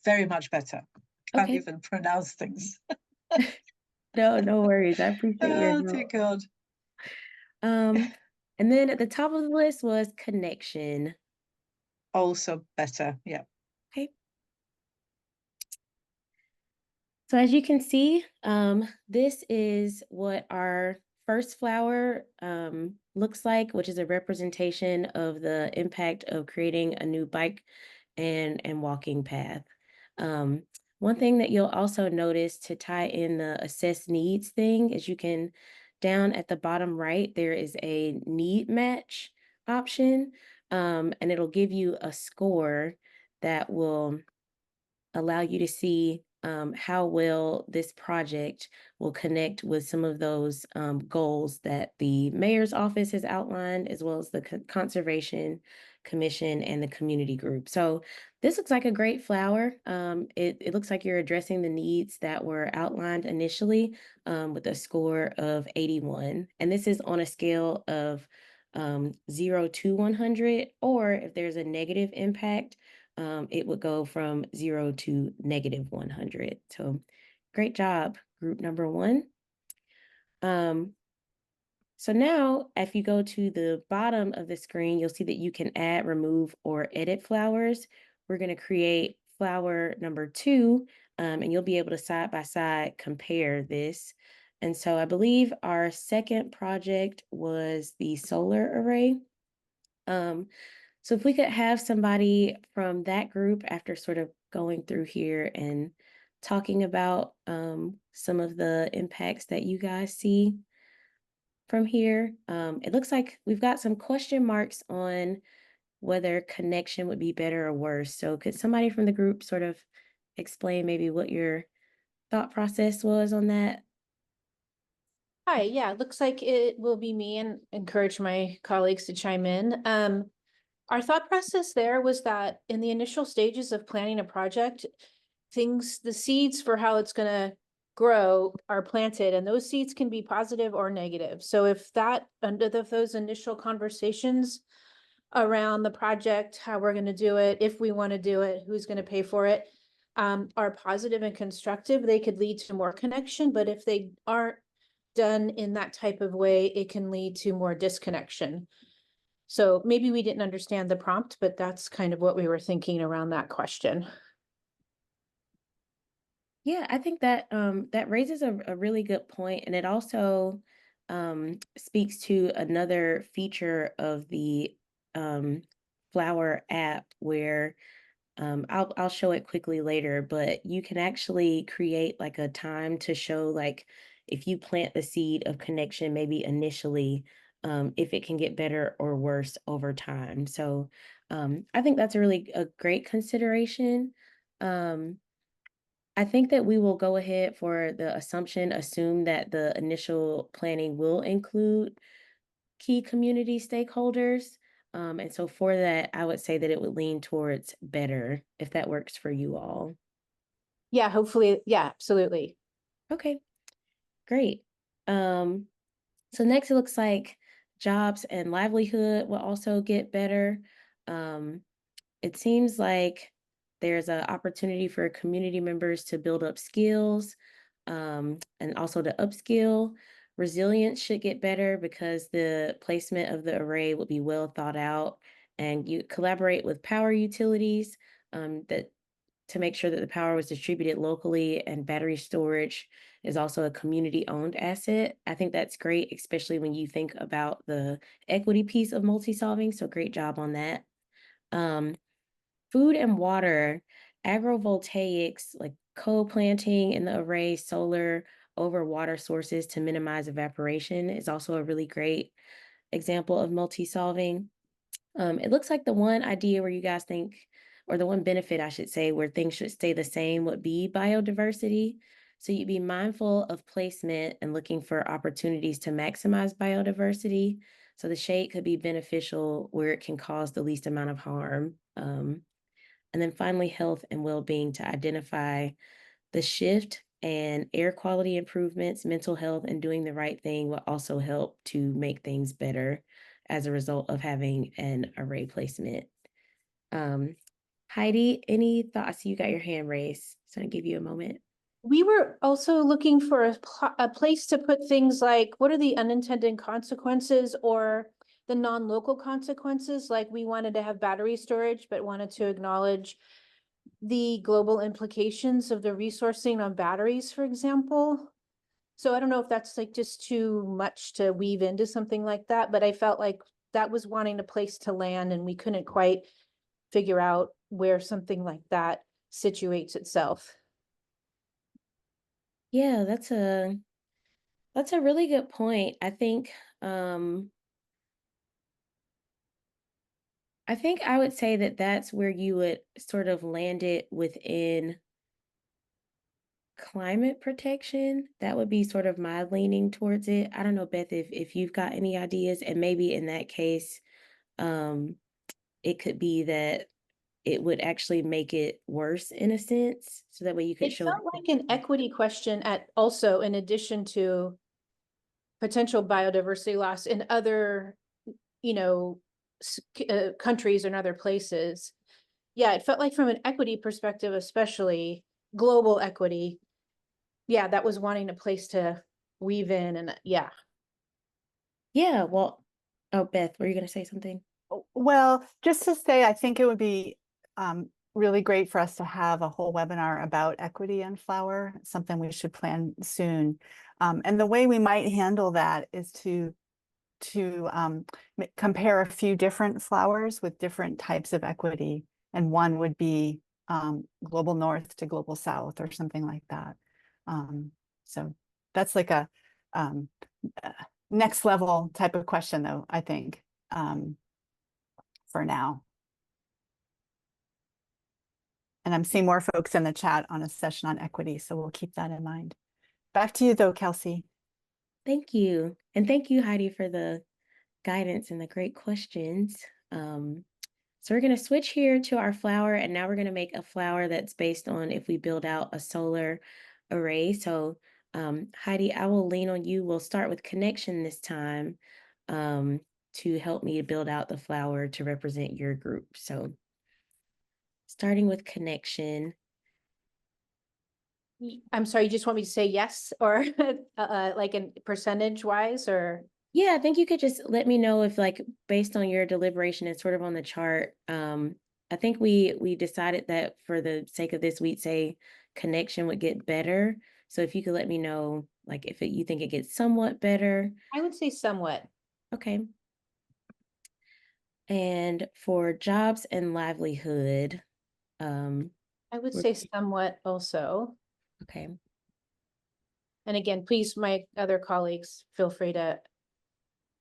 very much better. Can't Okay. even pronounce things. No worries. I appreciate your Oh dear help. God. And then at the top of the list was connection. Also better, yeah. Okay. So as you can see, this is what our first flower looks like, which is a representation of the impact of creating a new bike and walking path. One thing that you'll also notice to tie in the assess needs thing is you can, down at the bottom right, there is a need match option, and it'll give you a score that will allow you to see how well this project will connect with some of those goals that the mayor's office has outlined, as well as the Conservation Commission and the community group. So this looks like a great flower. It looks like you're addressing the needs that were outlined initially with a score of 81. And this is on a scale of 0 to 100, or if there's a negative impact, it would go from 0 to negative 100. So great job, group number one. So now if you go to the bottom of the screen, you'll see that you can add, remove, or edit flowers. We're going to create flower number two, and you'll be able to side by side compare this. And so I believe our second project was the solar array. So if we could have somebody from that group after sort of going through here and talking about some of the impacts that you guys see from here. It looks like we've got some question marks on whether connection would be better or worse. So could somebody from the group sort of explain maybe what your thought process was on that? Hi, yeah, looks like it will be me and encourage my colleagues to chime in. Our thought process there was that in the initial stages of planning a project, the seeds for how it's gonna grow are planted, and those seeds can be positive or negative. So if under those initial conversations around the project, how we're gonna do it, if we wanna do it, who's gonna pay for it, are positive and constructive, they could lead to more connection, but if they aren't done in that type of way, it can lead to more disconnection. So maybe we didn't understand the prompt, but that's kind of what we were thinking around that question. Yeah, I think that that raises a really good point, and it also speaks to another feature of the um, Flower app where I'll show it quickly later, but you can actually create like a time to show like if you plant the seed of connection, maybe initially, if it can get better or worse over time. So I think that's a great consideration. Um, I think that we will go ahead for the assume that the initial planning will include key community stakeholders. And so for that, I would say that it would lean towards better if that works for you all. Yeah, hopefully. Yeah, absolutely. Okay, great. Um, so next it looks like jobs and livelihood will also get better. Um, It seems like there's an opportunity for community members to build up skills, and also to upskill. Resilience should get better because the placement of the array would be well thought out, and you collaborate with power utilities that to make sure that the power was distributed locally, and battery storage is also a community owned asset. I think that's great, especially when you think about the equity piece of multi-solving. So great job on that. Um, Food and water, agrovoltaics, like co-planting in the array, solar over water sources to minimize evaporation is also a really great example of multi-solving. It looks like the one idea where you guys think, or the one benefit, I should say, where things should stay the same would be biodiversity. So you'd be mindful of placement and looking for opportunities to maximize biodiversity. So the shade could be beneficial where it can cause the least amount of harm. And then finally, health and well being to identify the shift and air quality improvements, mental health, and doing the right thing will also help to make things better as a result of having an array placement. Um, Heidi, any thoughts? You got your hand raised, so I'll give you a moment. We were also looking for a place to put things like what are the unintended consequences or the non-local consequences? Like we wanted to have battery storage, but wanted to acknowledge the global implications of the resourcing on batteries, for example. So I don't know if that's like just too much to weave into something like that, but I felt like that was wanting a place to land and we couldn't quite figure out where something like that situates itself. Yeah, that's a really good point. I think I would say that that's where you would sort of land it within climate protection. That would be sort of my leaning towards it. I don't know, Beth, if you've got any ideas, and maybe in that case, um, it could be that it would actually make it worse in a sense, so that way you could It show. felt like an equity question at also in addition to potential biodiversity loss in other, you know, countries and other places. Yeah, it felt like from an equity perspective, especially global equity. Yeah, that was wanting a place to weave in and yeah. Yeah, well, oh, Beth, were you gonna say something? Well, just to say, I think it would be really great for us to have a whole webinar about equity and flower, something we should plan soon. And the way we might handle that is to compare a few different flowers with different types of equity. And one would be global north to global south or something like that. So that's like a next level type of question, though, I think, for now. And I'm seeing more folks in the chat on a session on equity, so we'll keep that in mind. Back to you, though, Kelsey. Thank you. And thank you, Heidi, for the guidance and the great questions. So we're going to switch here to our flower, and now we're going to make a flower that's based on if we build out a solar array. So Heidi, I will lean on you. We'll start with connection this time to help me build out the flower to represent your group. So starting with connection. I'm sorry, you just want me to say yes or like in percentage wise or? Yeah, I think you could just let me know if like based on your deliberation and sort of on the chart. I think we decided that for the sake of this, we'd say connection would get better. So if you could let me know like if you think it gets somewhat better. I would say somewhat. Okay. And for jobs and livelihood, I would we're say somewhat also. okay. And again, please, my other colleagues, feel free to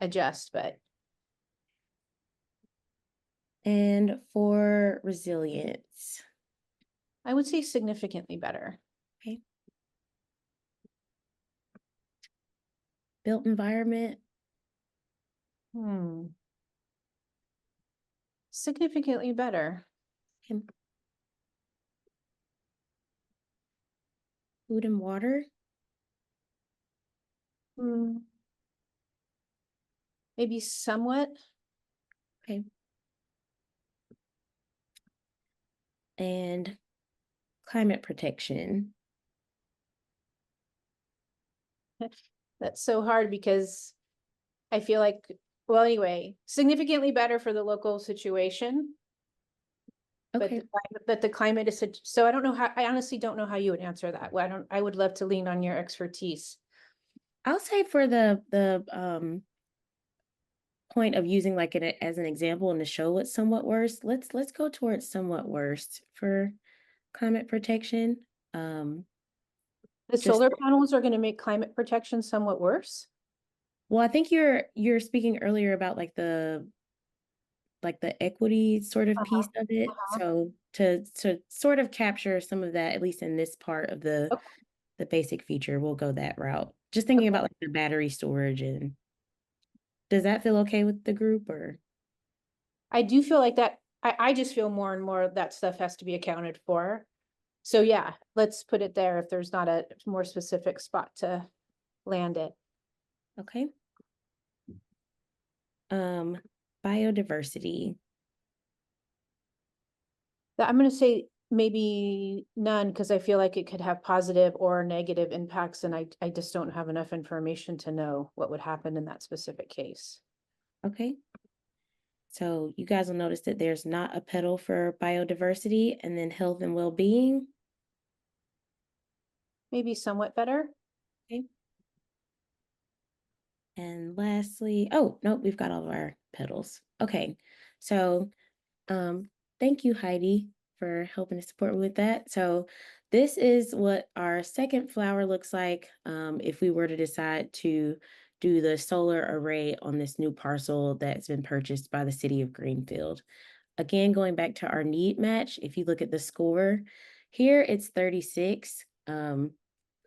adjust, but And for resilience. I would say significantly better. Okay. Built environment. Significantly better. Okay. Food and water. Maybe somewhat. Okay. And climate protection. That's so hard because I feel like, well, anyway, significantly better for the local situation. Okay. But the climate is, so I don't know how, I honestly don't know how you would answer that. Well, I would love to lean on your expertise. I'll say for the point of using like it as an example and to show what's somewhat worse, let's go towards somewhat worst for climate protection. The Just solar panels are going to make climate protection somewhat worse. well, I think you're speaking earlier about like the equity sort of piece of it. So to sort of capture some of that, at least in this part of the basic feature, we'll go that route. Just thinking about like the battery storage, and does that feel okay with the group or? I do feel like that. I just feel more and more that stuff has to be accounted for. So yeah, let's put it there if there's not a more specific spot to land it. Okay. Biodiversity. I'm going to say maybe none because I feel like it could have positive or negative impacts, and I just don't have enough information to know what would happen in that specific case. Okay. So you guys will notice that there's not a petal for biodiversity, and then health and well-being. Maybe somewhat better. Okay. And lastly, oh, no, we've got all of our petals. Okay. So thank you, Heidi, for helping to support me with that. So this is what our second flower looks like if we were to decide to do the solar array on this new parcel that's been purchased by the city of Greenfield. Again, going back to our need match, if you look at the score, here it's 36.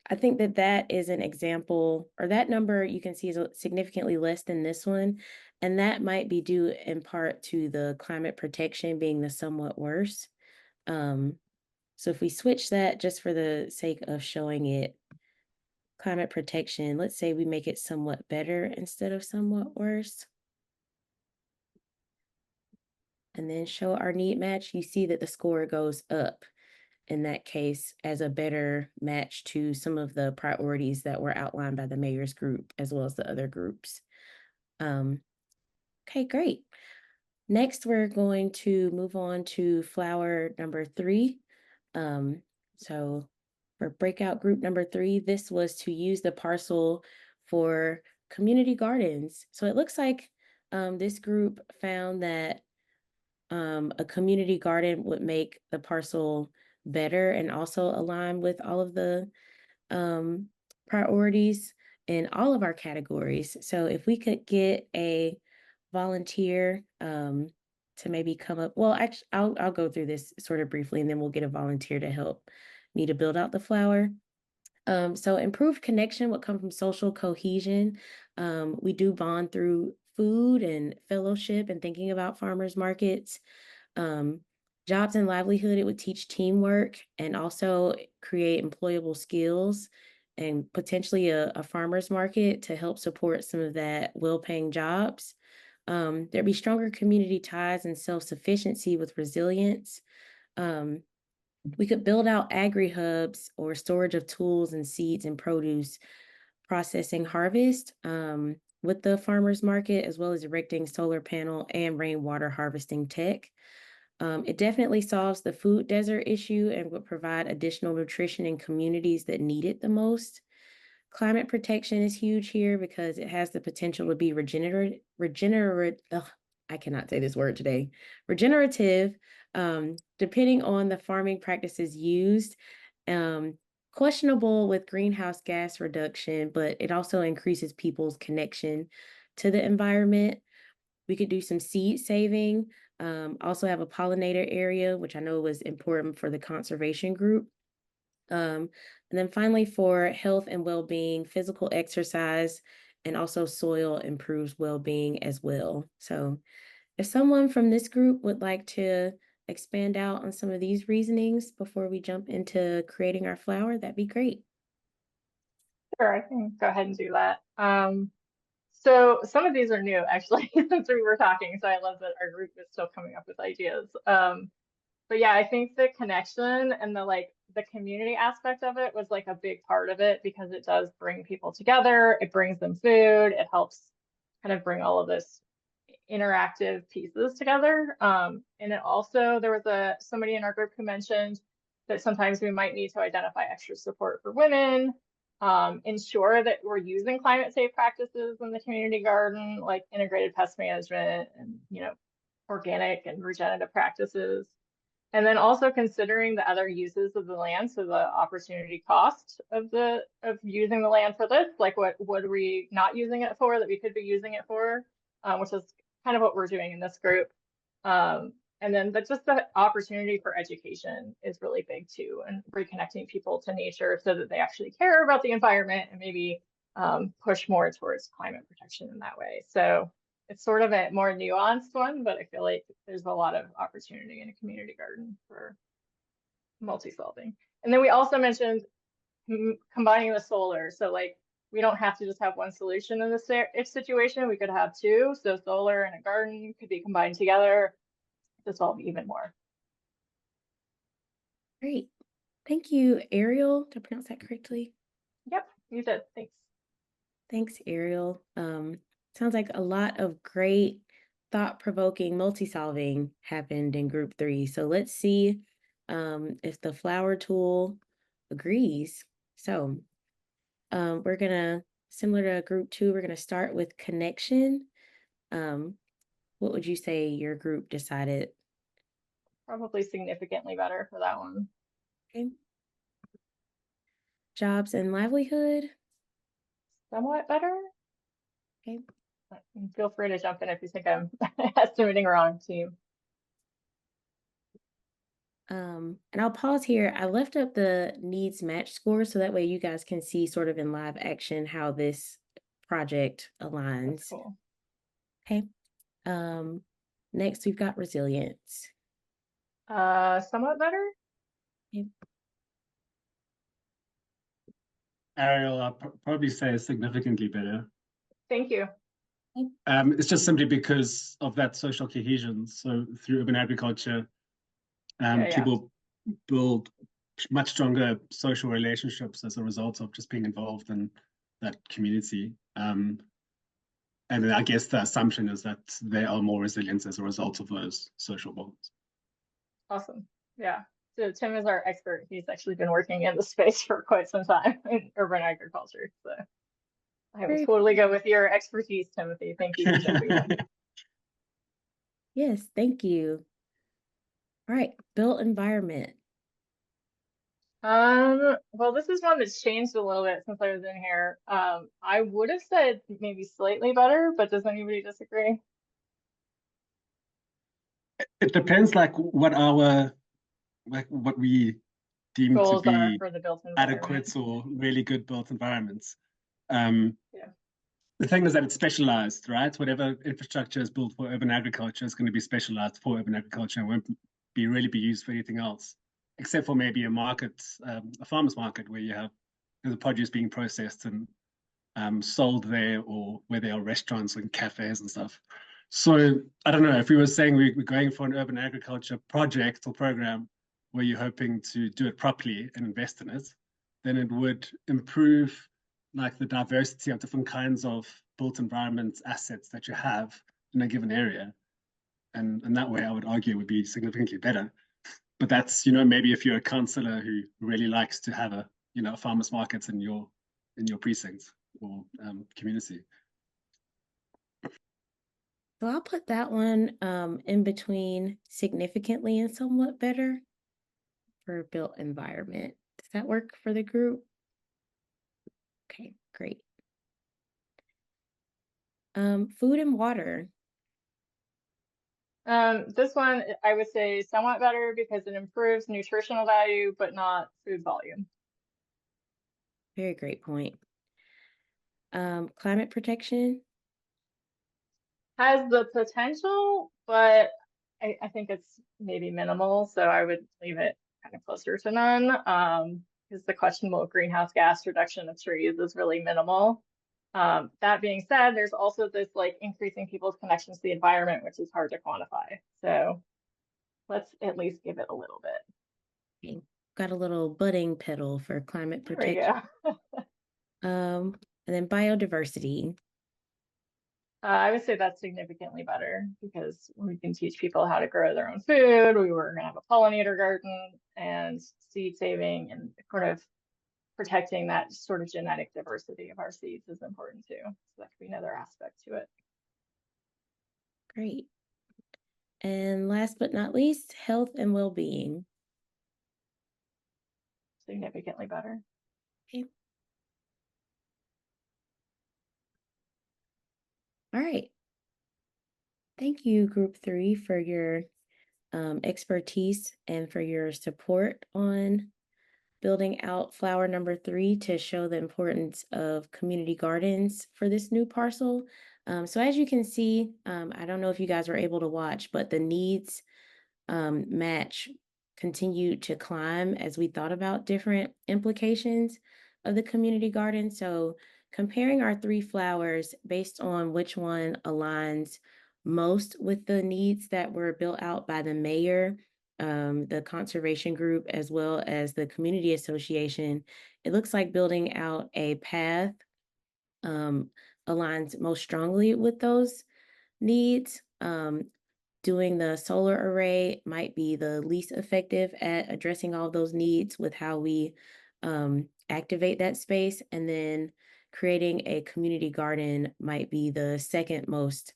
I think that that is an example, or that number you can see is significantly less than this one. And that might be due in part to the climate protection being the somewhat worse. So if we switch that just for the sake of showing it, climate protection, let's say we make it somewhat better instead of somewhat worse. And then show our need match, you see that the score goes up in that case as a better match to some of the priorities that were outlined by the mayor's group as well as the other groups. Okay, great. Next, we're going to move on to flower number 3. So for breakout group number 3, this was to use the parcel for community gardens. So it looks like this group found that a community garden would make the parcel better and also align with all of the priorities in all of our categories. So if we could get a volunteer to maybe come up, well, actually, I'll go through this sort of briefly, and then we'll get a volunteer to help me to build out the flower. So improved connection would come from social cohesion. We do bond through food and fellowship and thinking about farmers markets. Um, Jobs and livelihood, it would teach teamwork and also create employable skills and potentially a farmer's market to help support some of that well-paying jobs. There'd be stronger community ties and self-sufficiency with resilience. Um, we could build out agri-hubs or storage of tools and seeds and produce, processing harvest with the farmers market, as well as erecting solar panel and rainwater harvesting tech. It definitely solves the food desert issue and would provide additional nutrition in communities that need it the most. Climate protection is huge here because it has the potential to be I cannot say this word today, regenerative, depending on the farming practices used. Um, Questionable with greenhouse gas reduction, but it also increases people's connection to the environment. We could do some seed saving, also have a pollinator area, which I know was important for the conservation group. And then finally, for health and well-being, physical exercise and also soil improves well-being as well. So if someone from this group would like to expand out on some of these reasonings before we jump into creating our flower, that'd be great. Sure, I can go ahead and do that. So some of these are new actually since we were talking, so I love that our group is still coming up with ideas. But yeah, I think the connection and the community aspect of it was like a big part of it because it does bring people together, it brings them food, it helps kind of bring all of this interactive pieces together. And it also, there was somebody in our group who mentioned that sometimes we might need to identify extra support for women, ensure that we're using climate safe practices in the community garden, like integrated pest management and, organic and regenerative practices. And then also considering the other uses of the land, so the opportunity cost of using the land for this, like what are we not using it for that we could be using it for, which is kind of what we're doing in this group. And then just the opportunity for education is really big too, and reconnecting people to nature so that they actually care about the environment and maybe push more towards climate protection in that way. So it's sort of a more nuanced one, but I feel like there's a lot of opportunity in a community garden for multi-solving. And then we also mentioned combining the solar. So like we don't have to just have one solution in this situation. We could have two. So solar and a garden could be combined together to solve even more. Great. Thank you, Ariel. Did I pronounce that correctly? Yep, you did. Thanks. Thanks, Ariel. Sounds like a lot of great thought-provoking multi-solving happened in group 3. So let's see if the flower tool agrees. So we're gonna, similar to group 2, we're gonna start with connection. What would you say your group decided? Probably significantly better for that one. Okay. Jobs and livelihood. Somewhat better. Okay. Feel free to jump in if you think I'm estimating wrong, team. And I'll pause here. I left up the needs match score so that way you guys can see sort of in live action how this project aligns. That's cool. Okay. Next we've got resilience. Somewhat better. Okay. Ariel, I'll probably say significantly better. Thank you. It's just simply because of that social cohesion. So through urban agriculture, people build much stronger social relationships as a result of just being involved in that community. And then I guess the assumption is that they are more resilient as a result of those social bonds. Awesome. Yeah. So Tim is our expert. He's actually been working in the space for quite some time in urban agriculture. So I will totally go with your expertise, Timothy. Thank you for jumping in. Yes, thank you. All right, built environment. Well, this is one that's changed a little bit since I was in here. I would have said maybe slightly better, but does anybody disagree? It depends, like what we deem Goals to are be for the built environment. adequate or really good built environments. Yeah. the thing is that it's specialized, right? Whatever infrastructure is built for urban agriculture is going to be specialized for urban agriculture and won't really be used for anything else, except for maybe a market, a farmer's market where you have the produce being processed and sold there, or where there are restaurants and cafes and stuff. So I don't know, if we were saying we're going for an urban agriculture project or program where you're hoping to do it properly and invest in it, then it would improve like the diversity of different kinds of built environment assets that you have in a given area. And that way I would argue would be significantly better. But that's, maybe if you're a councillor who really likes to have a, farmers markets in your precinct or community. So I'll put that one in between significantly and somewhat better for built environment. Does that work for the group? Okay, great. Food and water. This one, I would say somewhat better because it improves nutritional value, but not food volume. Very great point. Climate protection. Has the potential, but I think it's maybe minimal. So I would leave it kind of closer to none. Because the questionable greenhouse gas reduction of trees is really minimal. That being said, there's also this like increasing people's connections to the environment, which is hard to quantify. So let's at least give it a little bit. Okay. Got a little budding petal for climate protection. There we go. And then biodiversity. I would say that's significantly better because we can teach people how to grow their own food. We were going to have a pollinator garden, and seed saving and sort of protecting that sort of genetic diversity of our seeds is important too. So that could be another aspect to it. Great. And last but not least, health and well-being. Significantly better. Okay. All right. Thank you, Group 3, for your expertise and for your support on building out flower number 3 to show the importance of community gardens for this new parcel. So as you can see, I don't know if you guys were able to watch, but the needs match continued to climb as we thought about different implications of the community garden. So comparing our 3 flowers based on which one aligns most with the needs that were built out by the mayor, the conservation group, as well as the community association, it looks like building out a path aligns most strongly with those needs. Doing the solar array might be the least effective at addressing all those needs with how we activate that space. And then creating a community garden might be the second most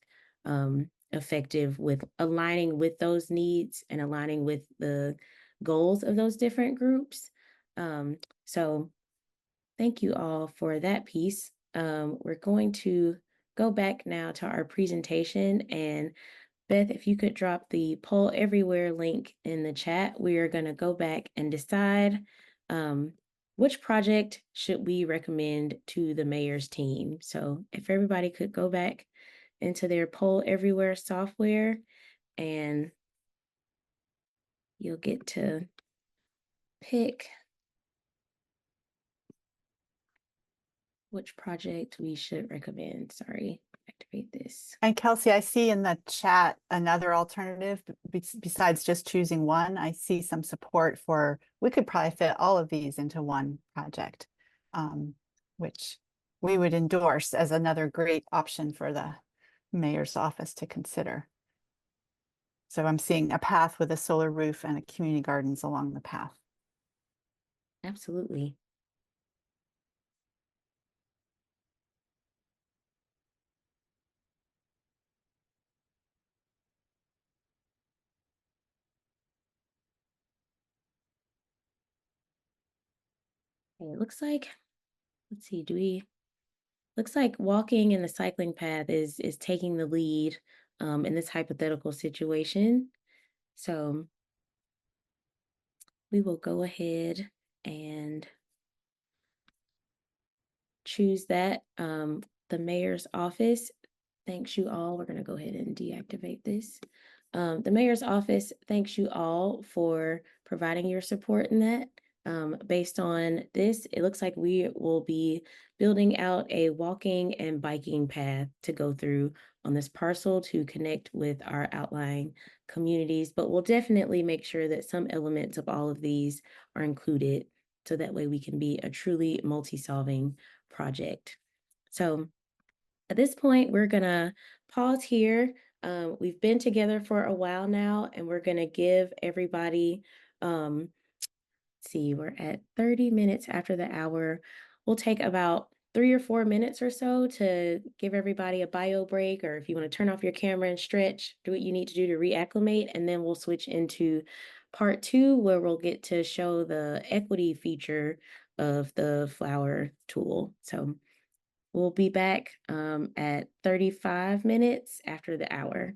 effective with aligning with those needs and aligning with the goals of those different groups. So thank you all for that piece. We're going to go back now to our presentation, and Beth, if you could drop the Poll Everywhere link in the chat, we are going to go back and decide which project should we recommend to the mayor's team. So if everybody could go back into their Poll Everywhere software, and you'll get to pick which project we should recommend. Sorry, activate this. And Kelsey, I see in the chat another alternative besides just choosing one. I see some support for, we could probably fit all of these into one project, which we would endorse as another great option for the mayor's office to consider. So I'm seeing a path with a solar roof and a community gardens along the path. Absolutely. Okay, it looks like, let's see, looks like walking in the cycling path is taking the lead in this hypothetical situation. So we will go ahead and choose that. The mayor's office thanks you all. We're going to go ahead and deactivate this. The mayor's office thanks you all for providing your support in that. Based on this, it looks like we will be building out a walking and biking path to go through on this parcel to connect with our outlying communities, but we'll definitely make sure that some elements of all of these are included so that way we can be a truly multi-solving project. So at this point, we're gonna pause here. We've been together for a while now, and we're gonna give everybody, see, we're at 30 minutes after the hour. We'll take about 3 or 4 minutes or so to give everybody a bio break, or if you want to turn off your camera and stretch, do what you need to do to reacclimate, and then we'll switch into part 2, where we'll get to show the equity feature of the flower tool. So we'll be back at 35 minutes after the hour.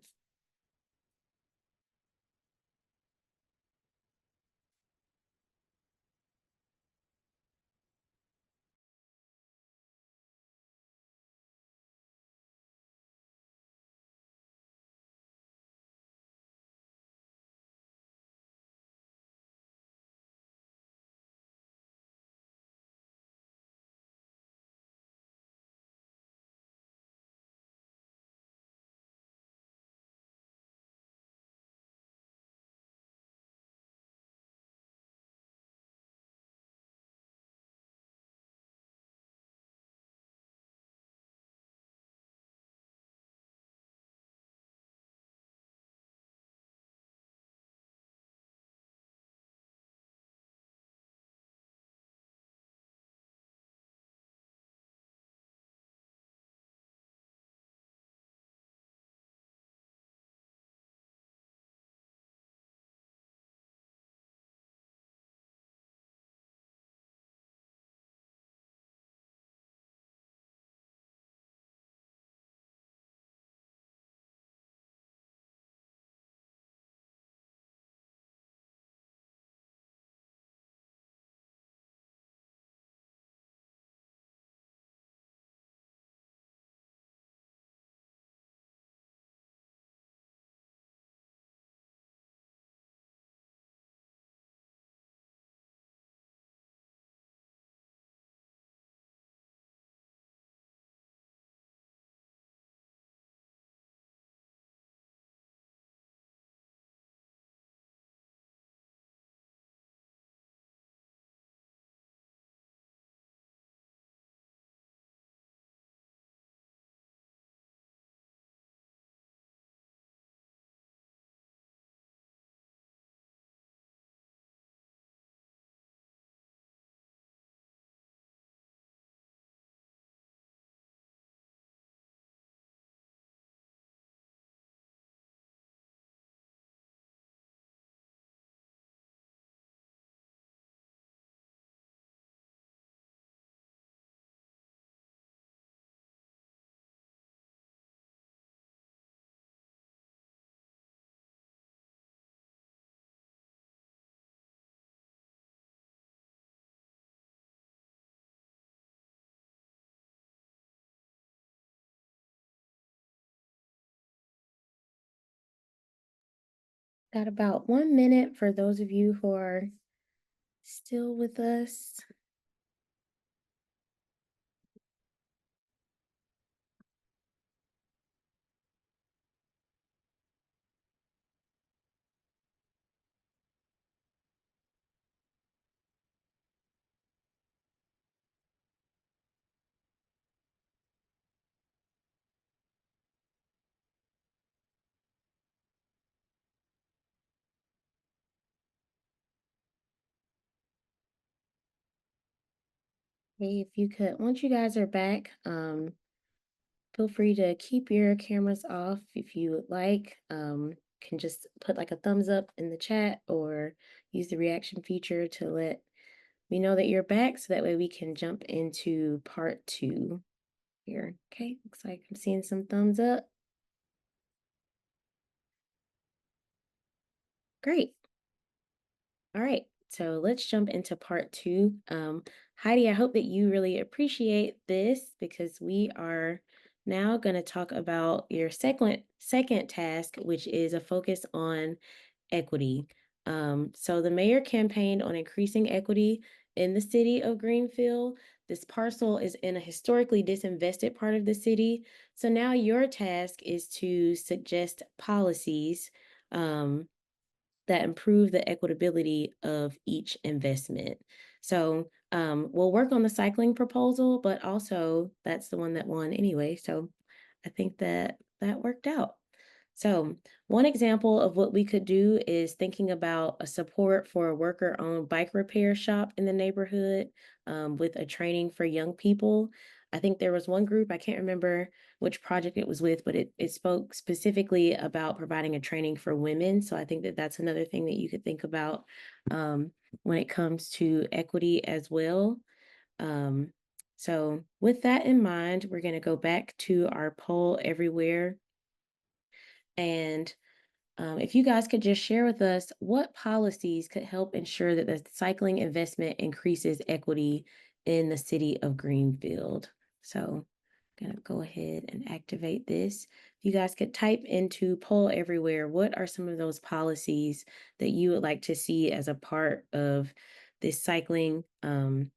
Got about 1 minute for those of you who are still with us. Hey, if you could, once you guys are back, feel free to keep your cameras off if you would like. Can just put like a thumbs up in the chat or use the reaction feature to let me know that you're back so that way we can jump into part 2 here. Okay, looks like I'm seeing some thumbs up. Great. All right, so let's jump into part 2. Heidi, I hope that you really appreciate this because we are now going to talk about your second task, which is a focus on equity. So the mayor campaigned on increasing equity in the city of Greenfield. This parcel is in a historically disinvested part of the city. So now your task is to suggest policies that improve the equitability of each investment. So we'll work on the cycling proposal, but also that's the one that won anyway. So I think that that worked out. So one example of what we could do is thinking about a support for a worker-owned bike repair shop in the neighborhood with a training for young people. I think there was one group, I can't remember which project it was with, but it spoke specifically about providing a training for women. So I think that that's another thing that you could think about when it comes to equity as well. Um, so with that in mind, we're going to go back to our poll everywhere. And if you guys could just share with us what policies could help ensure that the cycling investment increases equity in the city of Greenfield. So I'm going to go ahead and activate this. If you guys could type into poll everywhere, what are some of those policies that you would like to see as a part of this cycling and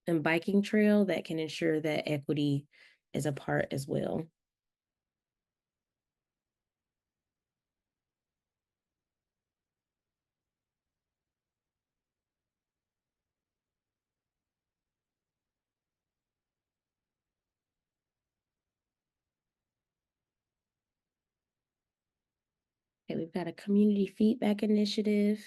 biking trail that can ensure that equity is a part as well? Okay, we've got a community feedback initiative.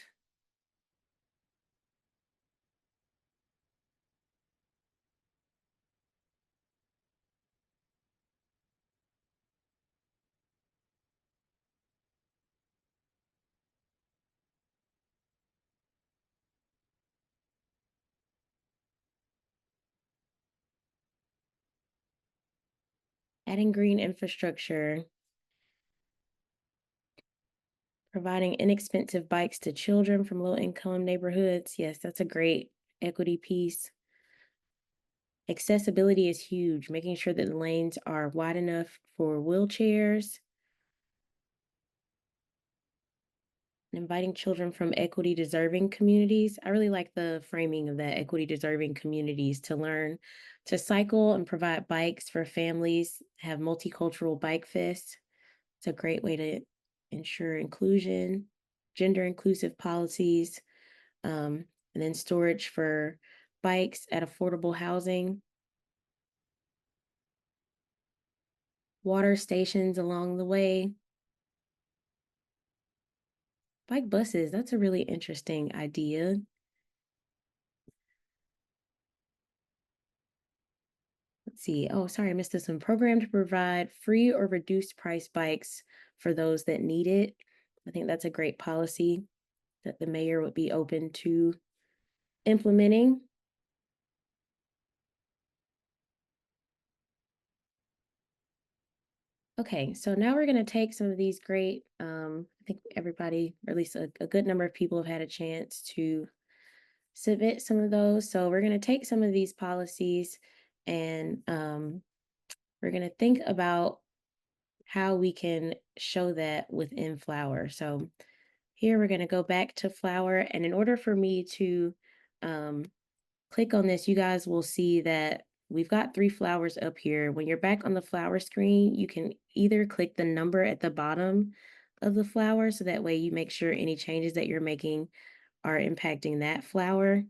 Adding green infrastructure, providing inexpensive bikes to children from low-income neighborhoods. Yes, that's a great equity piece. Accessibility is huge, making sure that the lanes are wide enough for wheelchairs. Inviting children from equity deserving communities. I really like the framing of that, equity deserving communities, to learn to cycle and provide bikes for families, have multicultural bike fests. It's a great way to ensure inclusion, gender inclusive policies, and then storage for bikes at affordable housing, water stations along the way, bike buses. That's a really interesting idea. Let's see. Oh, sorry, I missed this one. Program to provide free or reduced price bikes for those that need it. I think that's a great policy that the mayor would be open to implementing. Okay, so now we're going to take some of these great, I think everybody, or at least a good number of people have had a chance to submit some of those. So we're going to take some of these policies and we're going to think about how we can show that within Flower. So here we're going to go back to Flower. And in order for me to click on this, you guys will see that we've got 3 flowers up here. When you're back on the flower screen, you can either click the number at the bottom of the flower, so that way you make sure any changes that you're making are impacting that flower.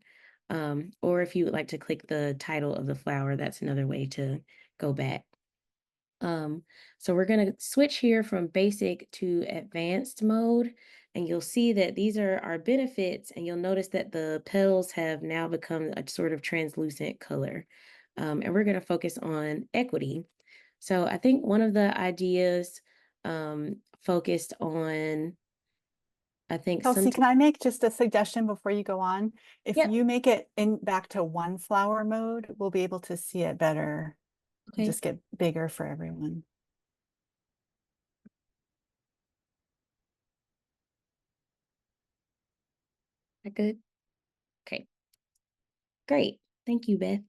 Or if you would like to click the title of the flower, that's another way to go back. So we're going to switch here from basic to advanced mode, and you'll see that these are our benefits, and you'll notice that the petals have now become a sort of translucent color. And we're going to focus on equity. So I think one of the ideas focused on, I think Kelsey, can I make just a suggestion before you go on? If Yep. you make it in back to one flower mode, we'll be able to see it better. Okay. Just get bigger for everyone. That good? Okay. Great. Thank you, Beth.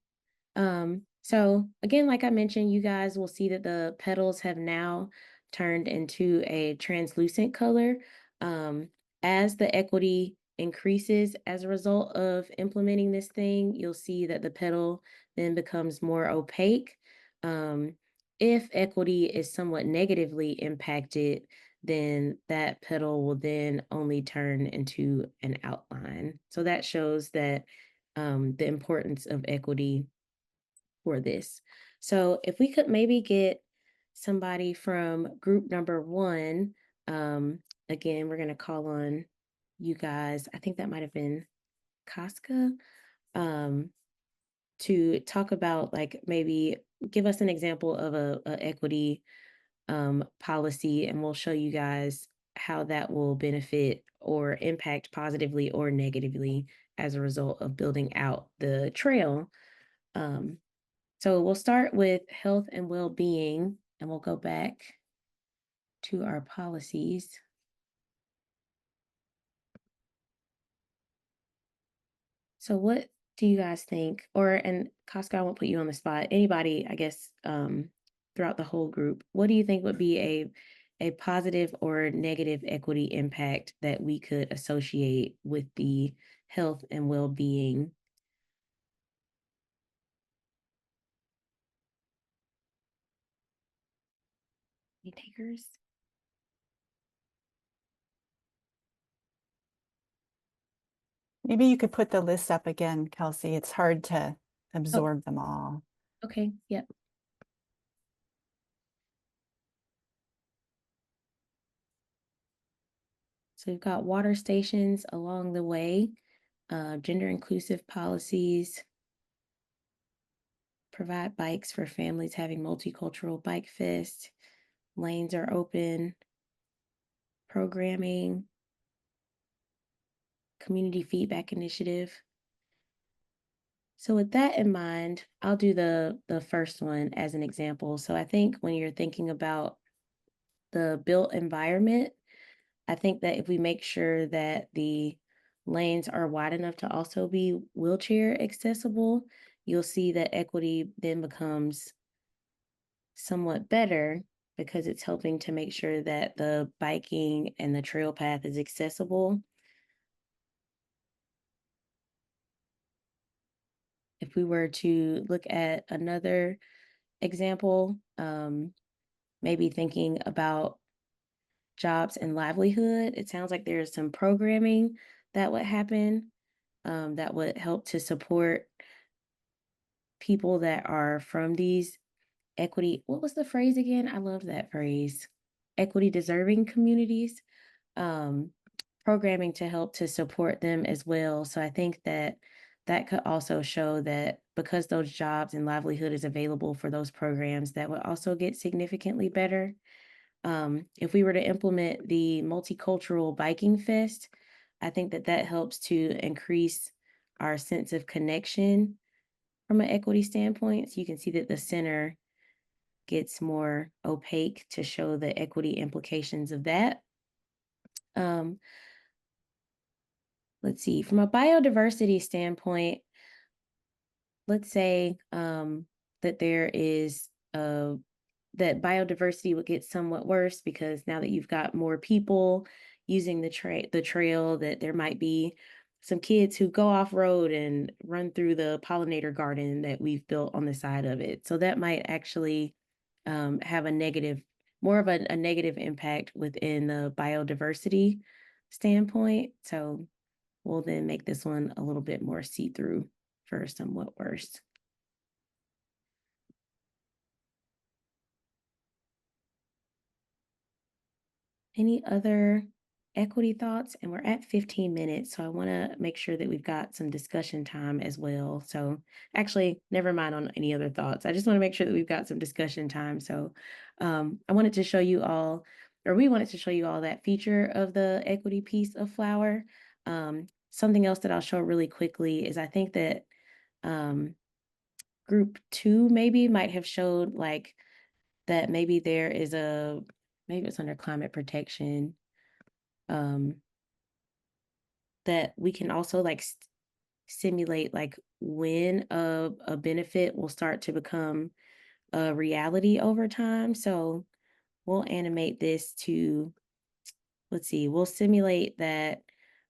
So again, like I mentioned, you guys will see that the petals have now turned into a translucent color. As the equity increases as a result of implementing this thing, you'll see that the petal then becomes more opaque. If equity is somewhat negatively impacted, then that petal will then only turn into an outline. So that shows that the importance of equity for this. So if we could maybe get somebody from group number 1, again, we're going to call on you guys. I think that might have been Casca, to talk about, like, maybe give us an example of a equity policy, and we'll show you guys how that will benefit or impact positively or negatively as a result of building out the trail. So we'll start with health and well-being, and we'll go back to our policies. So what do you guys think? And Costco, I won't put you on the spot. Anybody, I guess, throughout the whole group, what do you think would be a positive or negative equity impact that we could associate with the health and well-being? Any takers? Maybe you could put the list up again, Kelsey. It's hard to absorb them all. Okay, yep. So we've got water stations along the way, gender inclusive policies, provide bikes for families having multicultural bike fest, lanes are open, programming, community feedback initiative. So with that in mind, I'll do the first one as an example. So I think when you're thinking about the built environment, I think that if we make sure that the lanes are wide enough to also be wheelchair accessible, you'll see that equity then becomes somewhat better because it's helping to make sure that the biking and the trail path is accessible. If we were to look at another example, maybe thinking about jobs and livelihood, it sounds like there's some programming that would happen that would help to support people that are from these equity. What was the phrase again? I love that phrase. Equity deserving communities. Programming to help to support them as well. So I think that that could also show that because those jobs and livelihood is available for those programs, that would also get significantly better. If we were to implement the multicultural biking fest, I think that that helps to increase our sense of connection from an equity standpoint. So you can see that the center gets more opaque to show the equity implications of that. Let's see, from a biodiversity standpoint, let's say that there is that biodiversity would get somewhat worse because now that you've got more people using the trail, that there might be some kids who go off road and run through the pollinator garden that we've built on the side of it. So that might actually have more of a negative impact within the biodiversity standpoint. So we'll then make this one a little bit more see-through for somewhat worse. Any other equity thoughts? And we're at 15 minutes, so I want to make sure that we've got some discussion time as well. So actually, never mind on any other thoughts. I just want to make sure that we've got some discussion time. So I wanted to show you all, or we wanted to show you all that feature of the equity piece of Flower. Something else that I'll show really quickly is I think that group 2 maybe might have showed like that maybe there is maybe it's under climate protection, that we can also like simulate like when a benefit will start to become a reality over time. So we'll animate this to, let's see, we'll simulate that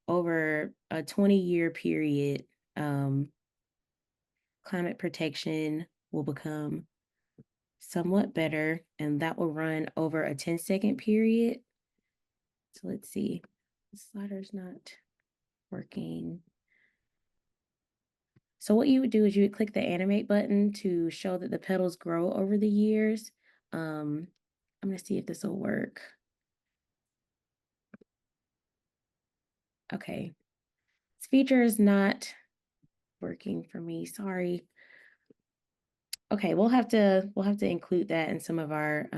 over a 20-year period, climate protection will become somewhat better, and that will run over a 10-second period. So let's see, the slider's not working. So what you would do is you would click the animate button to show that the petals grow over the years. I'm gonna see if this will work. Okay, this feature is not working for me, sorry. Okay, we'll have to include that in some of our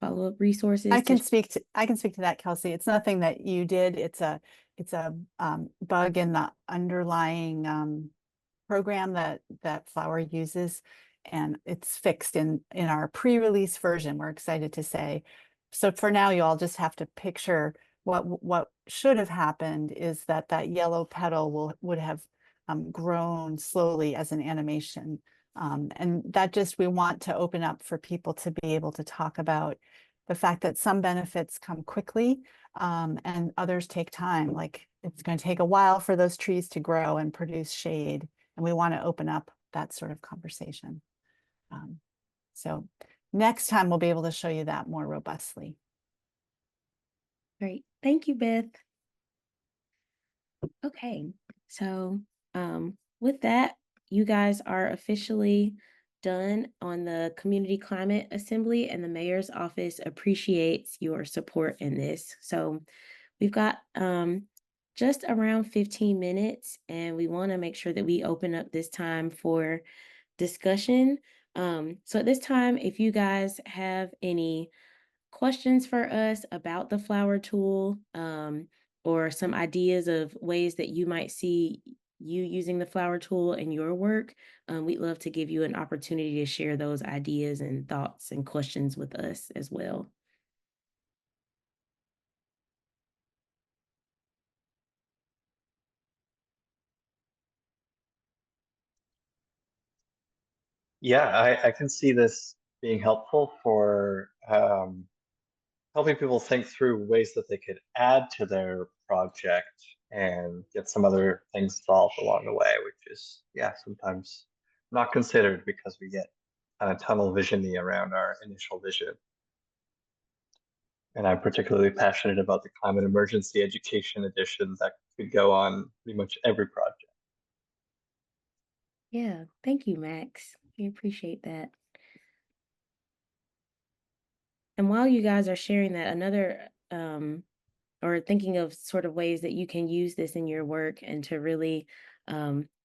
follow-up resources. I can speak to that, Kelsey. It's nothing that you did. It's a bug in the underlying program that Flower uses, and it's fixed in our pre-release version. We're excited to say. So for now, you all just have to picture what should have happened is that yellow petal would have grown slowly as an animation. And that we want to open up for people to be able to talk about the fact that some benefits come quickly and others take time. Like it's going to take a while for those trees to grow and produce shade. And we want to open up that sort of conversation. So next time we'll be able to show you that more robustly. Great. Thank you, Beth. Okay, so with that, you guys are officially done on the Community Climate Assembly, and the Mayor's Office appreciates your support in this. So we've got just around 15 minutes, and we want to make sure that we open up this time for discussion. So at this time, if you guys have any questions for us about the flower tool, or some ideas of ways that you might see you using the flower tool in your work, we'd love to give you an opportunity to share those ideas and thoughts and questions with us as well. Yeah, I can see this being helpful for helping people think through ways that they could add to their project and get some other things solved along the way, which is, yeah, sometimes not considered because we get kind of tunnel vision-y around our initial vision. And I'm particularly passionate about the climate emergency education edition that could go on pretty much every project. Yeah, thank you, Max. We appreciate that. And while you guys are sharing that, another or thinking of sort of ways that you can use this in your work and to really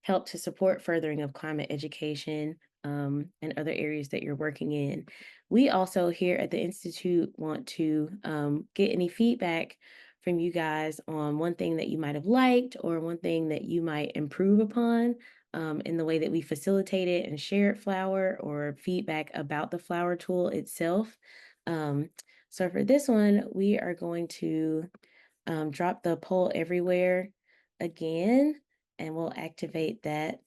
help to support furthering of climate education and other areas that you're working in. We also here at the Institute want to get any feedback from you guys on one thing that you might have liked or one thing that you might improve upon in the way that we facilitate it and share it flower, or feedback about the flower tool itself. So for this one, we are going to drop the poll everywhere again, and we'll activate that.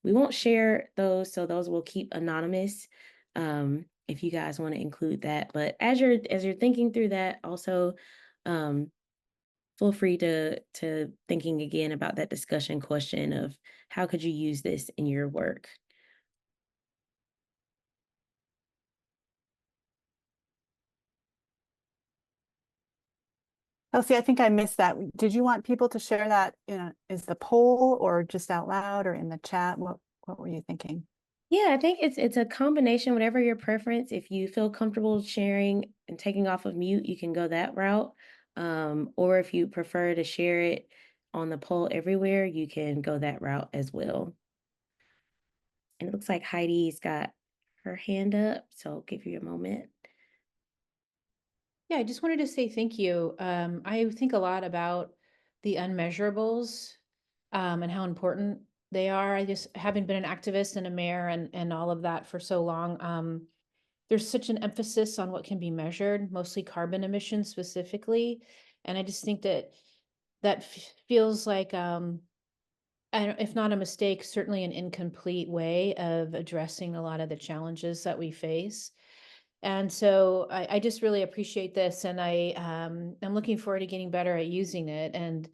We won't share those, so those will keep anonymous if you guys want to include that. But as you're thinking through that, also feel free to thinking again about that discussion question of how could you use this in your work. Elsie, I think I missed that. Did you want people to share that is the poll or just out loud or in the chat? What were you thinking? Yeah, I think it's a combination, whatever your preference. If you feel comfortable sharing and taking off of mute, you can go that route. Or if you prefer to share it on the poll everywhere, you can go that route as well. And it looks like Heidi's got her hand up, so I'll give you a moment. Yeah, I just wanted to say thank you. I think a lot about the unmeasurables and how important they are. I just having been an activist and a mayor and all of that for so long. There's such an emphasis on what can be measured, mostly carbon emissions specifically. And I just think that feels like if not a mistake, certainly an incomplete way of addressing a lot of the challenges that we face. And so I just really appreciate this, and I'm looking forward to getting better at using it and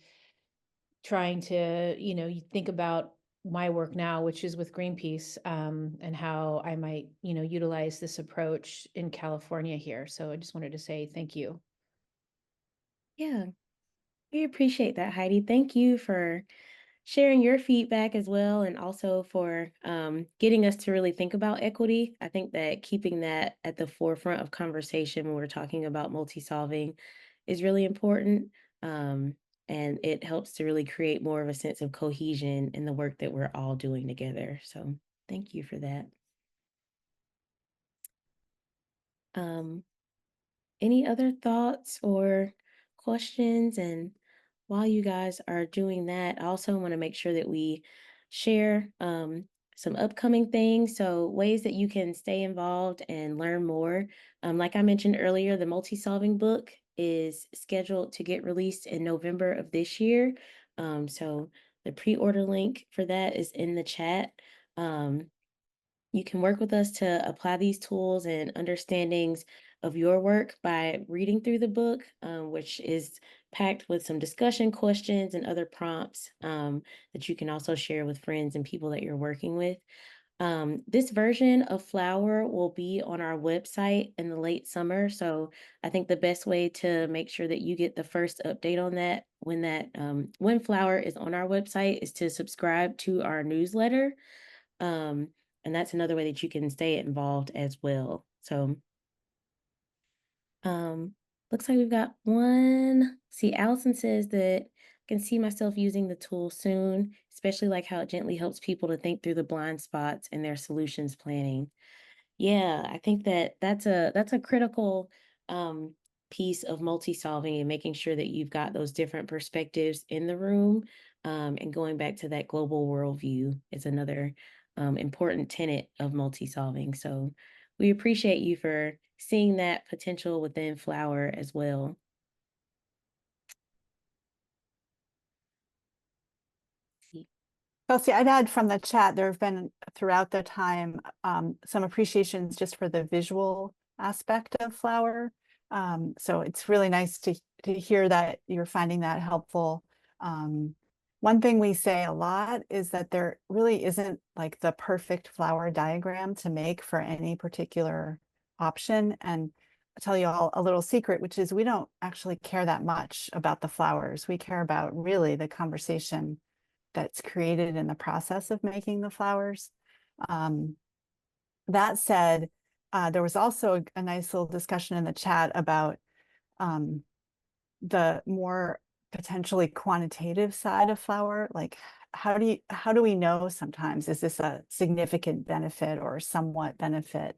trying to, you think about my work now, which is with Greenpeace, and how I might, utilize this approach in California here. So I just wanted to say thank you. Yeah, we appreciate that, Heidi. Thank you for sharing your feedback as well, and also for getting us to really think about equity. I think that keeping that at the forefront of conversation when we're talking about multi-solving is really important. Um, and it helps to really create more of a sense of cohesion in the work that we're all doing together. So thank you for that. Um, any other thoughts or questions? And while you guys are doing that, I also want to make sure that we share some upcoming things. So, ways that you can stay involved and learn more. Like I mentioned earlier, the Multi-Solving book is scheduled to get released in November of this year. So, the pre-order link for that is in the chat. Um, you can work with us to apply these tools and understandings of your work by reading through the book, which is packed with some discussion questions and other prompts that you can also share with friends and people that you're working with. This version of Flower will be on our website in the late summer. So I think the best way to make sure that you get the first update on that when Flower is on our website is to subscribe to our newsletter. Um, and that's another way that you can stay involved as well. So, um, looks like we've got one. See, Allison says that I can see myself using the tool soon, especially like how it gently helps people to think through the blind spots in their solutions planning. Yeah, I think that that's a critical um, piece of multi-solving and making sure that you've got those different perspectives in the room. And going back to that global worldview is another important tenet of multi-solving. So we appreciate you for seeing that potential within Flower as well. Kelsey, I'd add from the chat, there have been throughout the time some appreciations just for the visual aspect of Flower. So it's really nice to hear that you're finding that helpful. One thing we say a lot is that there really isn't like the perfect flower diagram to make for any particular option. And I'll tell you all a little secret, which is we don't actually care that much about the flowers. We care about really the conversation that's created in the process of making the flowers. That said, there was also a nice little discussion in the chat about the more potentially quantitative side of flower. Like, how do we know sometimes, is this a significant benefit or somewhat benefit?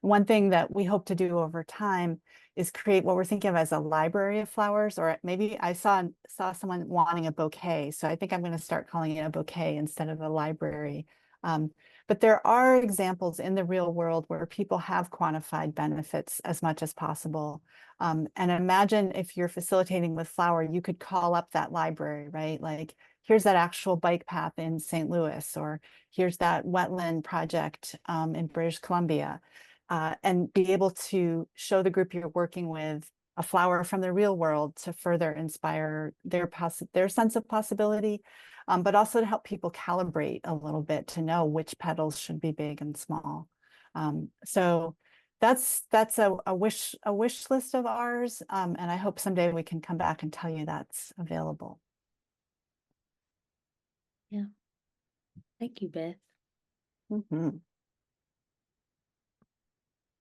One thing that we hope to do over time is create what we're thinking of as a library of flowers, or maybe I saw someone wanting a bouquet. So I think I'm going to start calling it a bouquet instead of a library. But there are examples in the real world where people have quantified benefits as much as possible. And imagine if you're facilitating with Flower, you could call up that library, right? Like, here's that actual bike path in St. Louis, or here's that wetland project in British Columbia. And be able to show the group you're working with a flower from the real world to further inspire their sense of possibility, but also to help people calibrate a little bit to know which petals should be big and small. So that's a wish list of ours, and I hope someday we can come back and tell you that's available. Yeah. Thank you, Beth. Mm-hmm.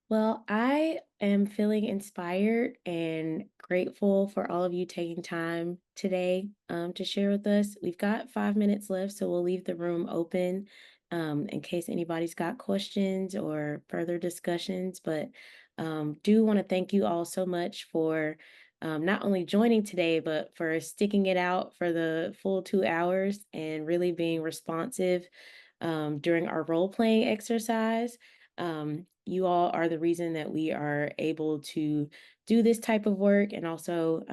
Well, I am feeling inspired and grateful for all of you taking time today to share with us. We've got 5 minutes left, so we'll leave the room open in case anybody's got questions or further discussions. But do want to thank you all so much for not only joining today, but for sticking it out for the full 2 hours and really being responsive during our role-playing exercise. You all are the reason that we are able to do this type of work, and also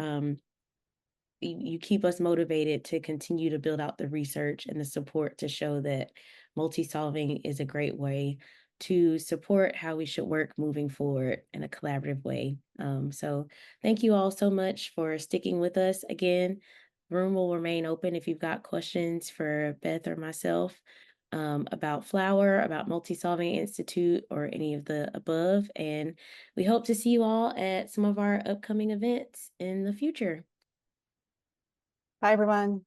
you keep us motivated to continue to build out the research and the support to show that multi-solving is a great way to support how we should work moving forward in a collaborative way. So thank you all so much for sticking with us. Again, room will remain open if you've got questions for Beth or myself about Flower, about Multisolving Institute, or any of the above. And we hope to see you all at some of our upcoming events in the future. Bye, everyone.